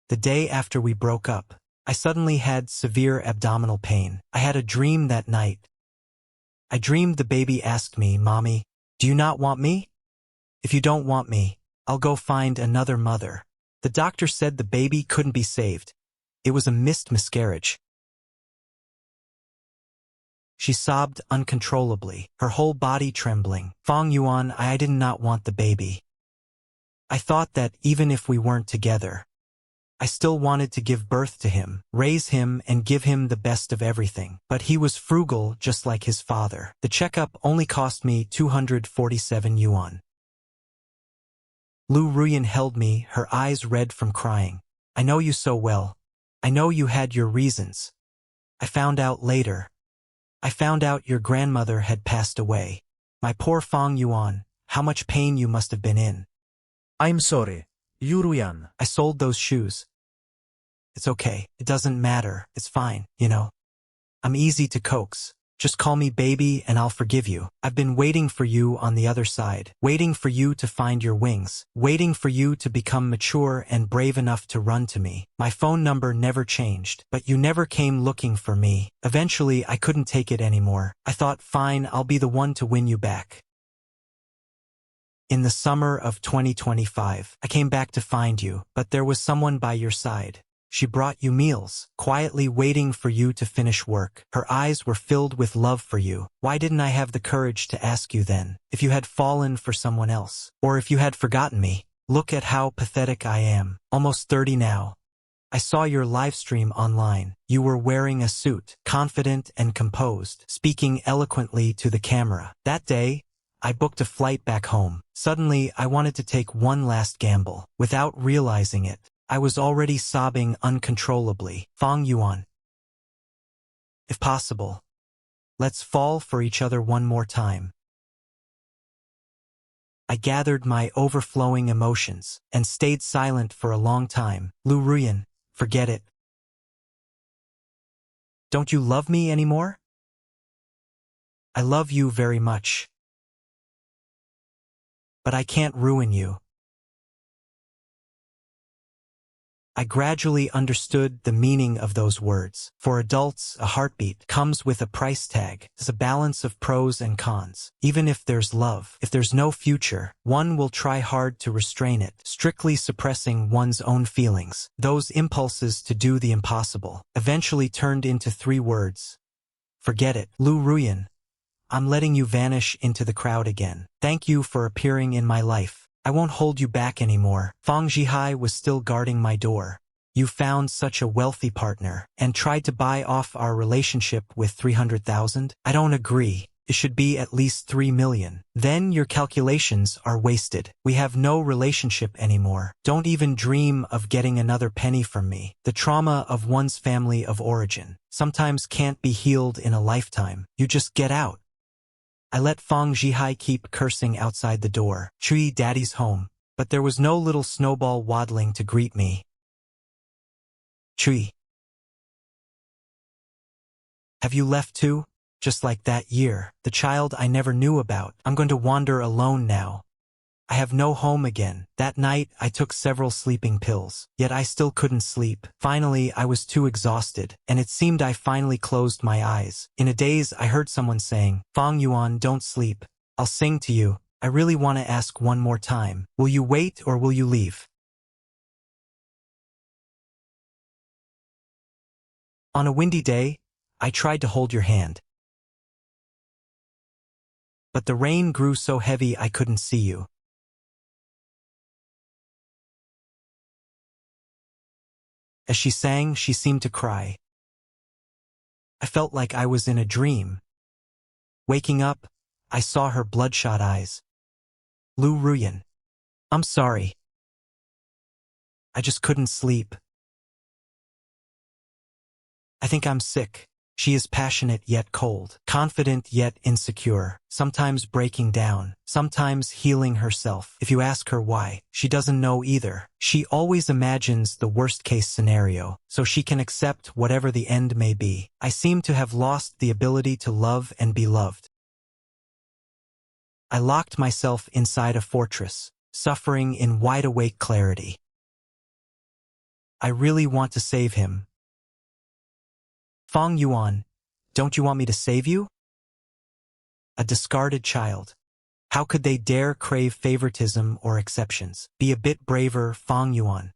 The day after we broke up, I suddenly had severe abdominal pain. I had a dream that night. I dreamed the baby asked me, "Mommy, do you not want me? If you don't want me, I'll go find another mother." The doctor said the baby couldn't be saved. It was a missed miscarriage. She sobbed uncontrollably, her whole body trembling. Fang Yuan, I did not want the baby. I thought that even if we weren't together, I still wanted to give birth to him, raise him and give him the best of everything. But he was frugal just like his father. The checkup only cost me 247 yuan. Liu Ruyan held me, her eyes red from crying. I know you so well. I know you had your reasons. I found out later. I found out your grandmother had passed away. My poor Fang Yuan, how much pain you must have been in. I'm sorry, Liu Ruyan. I sold those shoes. It's okay. It doesn't matter. It's fine, you know. I'm easy to coax. Just call me baby and I'll forgive you. I've been waiting for you on the other side, waiting for you to find your wings, waiting for you to become mature and brave enough to run to me. My phone number never changed, but you never came looking for me. Eventually, I couldn't take it anymore. I thought, fine, I'll be the one to win you back. In the summer of 2025, I came back to find you, but there was someone by your side. She brought you meals, quietly waiting for you to finish work. Her eyes were filled with love for you. Why didn't I have the courage to ask you then, if you had fallen for someone else, or if you had forgotten me? Look at how pathetic I am, almost 30 now. I saw your live stream online. You were wearing a suit, confident and composed, speaking eloquently to the camera. That day, I booked a flight back home. Suddenly, I wanted to take one last gamble. Without realizing it, I was already sobbing uncontrollably. Fang Yuan. If possible, let's fall for each other one more time. I gathered my overflowing emotions and stayed silent for a long time. Liu Ruyan, forget it. Don't you love me anymore? I love you very much. But I can't ruin you. I gradually understood the meaning of those words. For adults, a heartbeat comes with a price tag. It's a balance of pros and cons. Even if there's love, if there's no future, one will try hard to restrain it, strictly suppressing one's own feelings. Those impulses to do the impossible eventually turned into 3 words. Forget it. Liu Ruyan, I'm letting you vanish into the crowd again. Thank you for appearing in my life. I won't hold you back anymore. Fang Zhihai was still guarding my door. You found such a wealthy partner and tried to buy off our relationship with 300,000? I don't agree. It should be at least 3 million. Then your calculations are wasted. We have no relationship anymore. Don't even dream of getting another penny from me. The trauma of one's family of origin sometimes can't be healed in a lifetime. You just get out. I let Fang Zhihai keep cursing outside the door. Chui, daddy's home. But there was no little snowball waddling to greet me. Chui. Have you left too? Just like that year, the child I never knew about. I'm going to wander alone now. I have no home again. That night, I took several sleeping pills, yet I still couldn't sleep. Finally, I was too exhausted, and it seemed I finally closed my eyes. In a daze, I heard someone saying, Fang Yuan, don't sleep. I'll sing to you. I really want to ask one more time. Will you wait or will you leave? On a windy day, I tried to hold your hand. But the rain grew so heavy I couldn't see you. As she sang, she seemed to cry. I felt like I was in a dream. Waking up, I saw her bloodshot eyes. Liu Ruyan. I'm sorry. I just couldn't sleep. I think I'm sick. She is passionate yet cold, confident yet insecure, sometimes breaking down, sometimes healing herself. If you ask her why, she doesn't know either. She always imagines the worst-case scenario, so she can accept whatever the end may be. I seem to have lost the ability to love and be loved. I locked myself inside a fortress, suffering in wide-awake clarity. I really want to save him. Fang Yuan, don't you want me to save you? A discarded child. How could they dare crave favoritism or exceptions? Be a bit braver, Fang Yuan.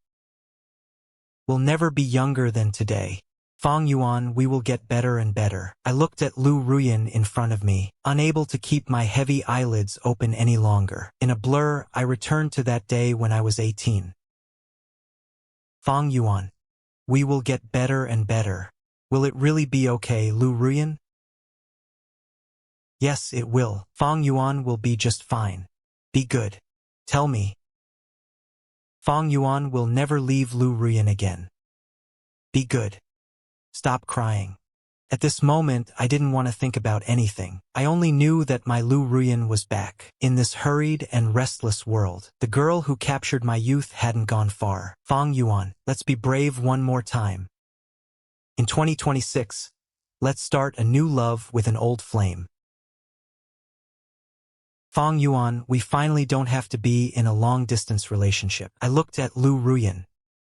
We'll never be younger than today. Fang Yuan, we will get better and better. I looked at Liu Ruyan in front of me, unable to keep my heavy eyelids open any longer. In a blur, I returned to that day when I was 18. Fang Yuan, we will get better and better. Will it really be okay, Liu Ruyan? Yes, it will. Fang Yuan will be just fine. Be good. Tell me. Fang Yuan will never leave Liu Ruyan again. Be good. Stop crying. At this moment, I didn't want to think about anything. I only knew that my Liu Ruyan was back. In this hurried and restless world, the girl who captured my youth hadn't gone far. Fang Yuan, let's be brave one more time. In 2026, Let's start a new love with an old flame. Fang Yuan, we finally don't have to be in a long-distance relationship. I looked at Liu Ruyan,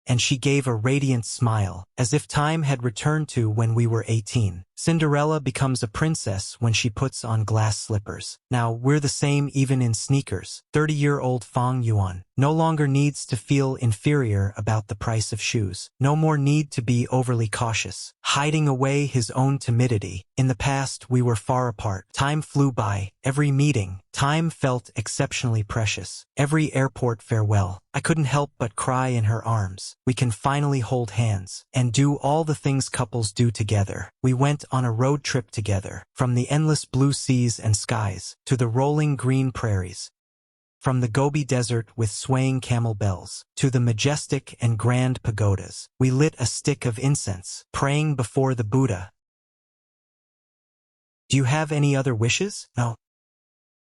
and she gave a radiant smile, as if time had returned to when we were 18. Cinderella becomes a princess when she puts on glass slippers. Now, we're the same even in sneakers. 30-year-old Fang Yuan no longer needs to feel inferior about the price of shoes. No more need to be overly cautious, hiding away his own timidity. In the past, we were far apart. Time flew by. Every meeting, time felt exceptionally precious. Every airport farewell, I couldn't help but cry in her arms. We can finally hold hands and do all the things couples do together. We went on a road trip together, from the endless blue seas and skies to the rolling green prairies, from the Gobi Desert with swaying camel bells to the majestic and grand pagodas. We lit a stick of incense, praying before the Buddha. Do you have any other wishes? No.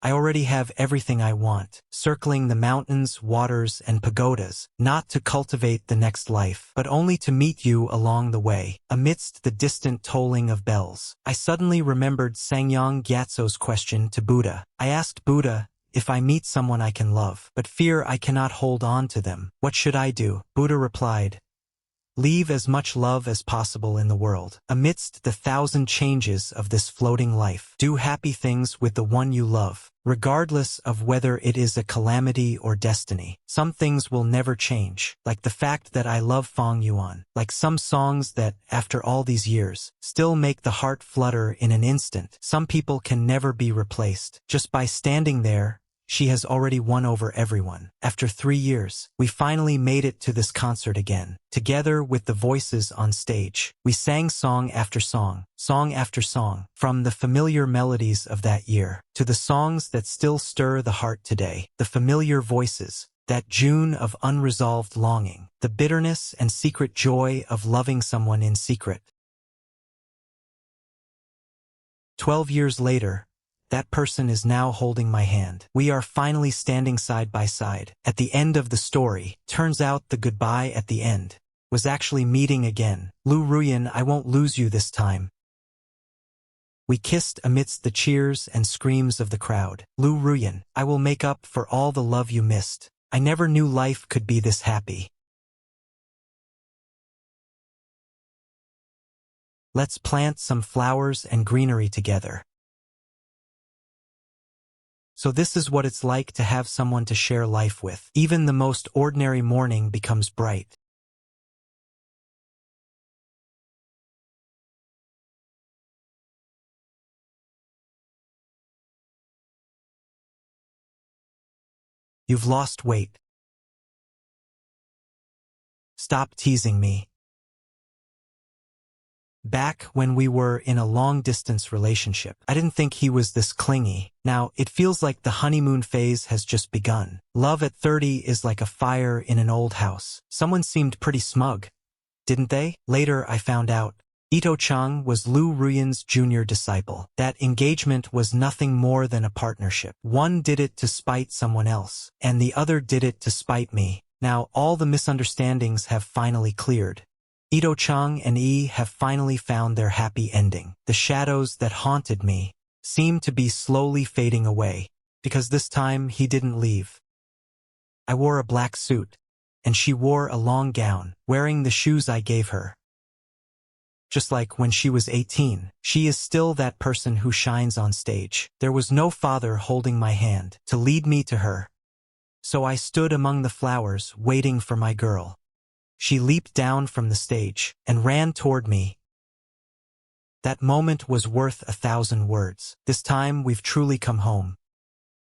I already have everything I want, circling the mountains, waters, and pagodas, not to cultivate the next life, but only to meet you along the way, amidst the distant tolling of bells. I suddenly remembered Sangyang Gyatso's question to Buddha. I asked Buddha, if I meet someone I can love, but fear I cannot hold on to them, what should I do? Buddha replied, leave as much love as possible in the world. Amidst the 1,000 changes of this floating life, do happy things with the one you love, regardless of whether it is a calamity or destiny. Some things will never change, like the fact that I love Fang Yuan, like some songs that, after all these years, still make the heart flutter in an instant. Some people can never be replaced. Just by standing there, she has already won over everyone. After 3 years, we finally made it to this concert again. Together with the voices on stage, we sang song after song, song after song, from the familiar melodies of that year to the songs that still stir the heart today. The familiar voices, that June of unresolved longing, the bitterness and secret joy of loving someone in secret. 12 years later, that person is now holding my hand. We are finally standing side by side. At the end of the story, turns out the goodbye at the end was actually meeting again. Liu Ruyan, I won't lose you this time. We kissed amidst the cheers and screams of the crowd. Liu Ruyan, I will make up for all the love you missed. I never knew life could be this happy. Let's plant some flowers and greenery together. So this is what it's like to have someone to share life with. Even the most ordinary morning becomes bright. You've lost weight. Stop teasing me. Back when we were in a long-distance relationship, I didn't think he was this clingy. Now, it feels like the honeymoon phase has just begun. Love at 30 is like a fire in an old house. Someone seemed pretty smug, didn't they? Later, I found out Ito Chang was Liu Ruyan's junior disciple. That engagement was nothing more than a partnership. One did it to spite someone else, and the other did it to spite me. Now, all the misunderstandings have finally cleared. Ito Chang and Yi have finally found their happy ending. The shadows that haunted me seem to be slowly fading away, because this time he didn't leave. I wore a black suit, and she wore a long gown, wearing the shoes I gave her. Just like when she was 18, she is still that person who shines on stage. There was no father holding my hand to lead me to her, so I stood among the flowers waiting for my girl. She leaped down from the stage and ran toward me. That moment was worth 1,000 words. This time we've truly come home.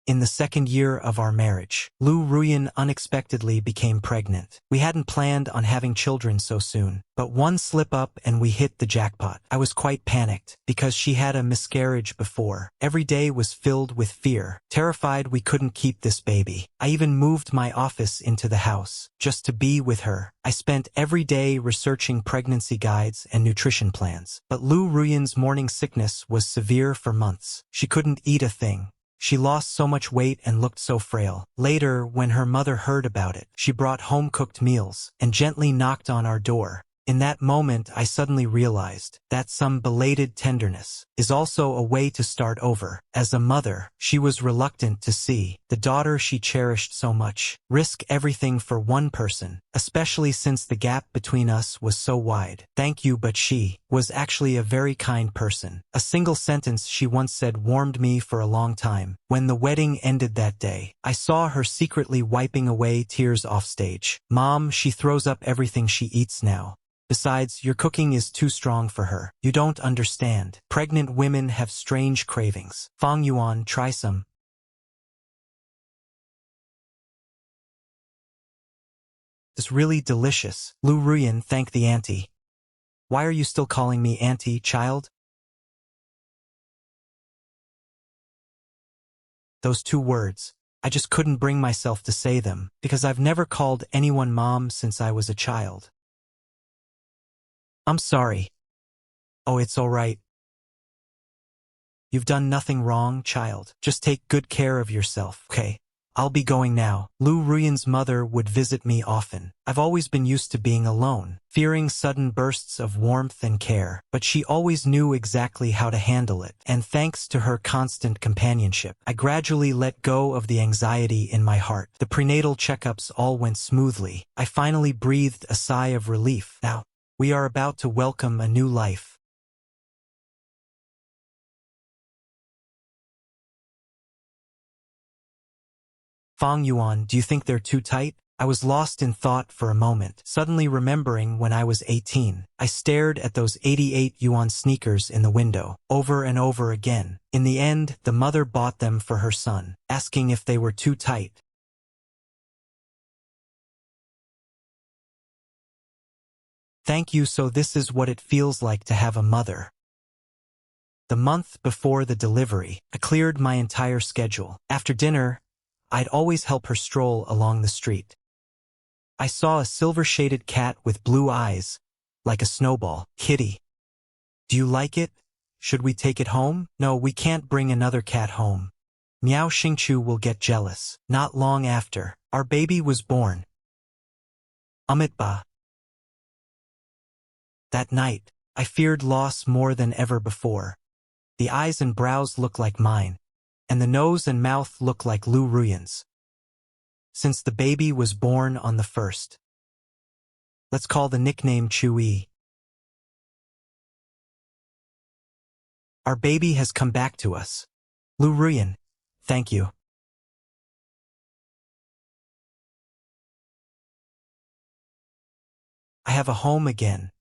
In the second year of our marriage, Liu Ruyan unexpectedly became pregnant. We hadn't planned on having children so soon, but one slip up and we hit the jackpot. I was quite panicked, because she had a miscarriage before. Every day was filled with fear, terrified we couldn't keep this baby. I even moved my office into the house, just to be with her. I spent every day researching pregnancy guides and nutrition plans. But Liu Ruyan's morning sickness was severe for months. She couldn't eat a thing. She lost so much weight and looked so frail. Later, when her mother heard about it, she brought home-cooked meals and gently knocked on our door. In that moment I suddenly realized that some belated tenderness is also a way to start over. As a mother, she was reluctant to see the daughter she cherished so much risk everything for one person, especially since the gap between us was so wide. Thank you, but she was actually a very kind person. A single sentence she once said warmed me for a long time. When the wedding ended that day, I saw her secretly wiping away tears off stage. Mom, she throws up everything she eats now. Besides, your cooking is too strong for her. You don't understand. Pregnant women have strange cravings. Fang Yuan, try some. It's really delicious. Liu Ruyan thanked the auntie. Why are you still calling me auntie, child? Those two words. I just couldn't bring myself to say them, because I've never called anyone mom since I was a child. I'm sorry. Oh, it's all right. You've done nothing wrong, child. Just take good care of yourself, okay? I'll be going now. Liu Ruyan's mother would visit me often. I've always been used to being alone, fearing sudden bursts of warmth and care, but she always knew exactly how to handle it, and thanks to her constant companionship, I gradually let go of the anxiety in my heart. The prenatal checkups all went smoothly. I finally breathed a sigh of relief. Now, we are about to welcome a new life. Fang Yuan, do you think they're too tight? I was lost in thought for a moment, suddenly remembering when I was 18. I stared at those 88 yuan sneakers in the window, over and over again. In the end, the mother bought them for her son, asking if they were too tight. Thank you, so this is what it feels like to have a mother. The month before the delivery, I cleared my entire schedule. After dinner, I'd always help her stroll along the street. I saw a silver-shaded cat with blue eyes, like a snowball. Kitty. Do you like it? Should we take it home? No, we can't bring another cat home. Miao Xingchu will get jealous. Not long after, our baby was born. Amitba. That night, I feared loss more than ever before. The eyes and brows looked like mine, and the nose and mouth looked like Liu Ruyan's. Since the baby was born on the 1st. Let's call the nickname Chewy. Our baby has come back to us. Liu Ruyan, thank you. I have a home again.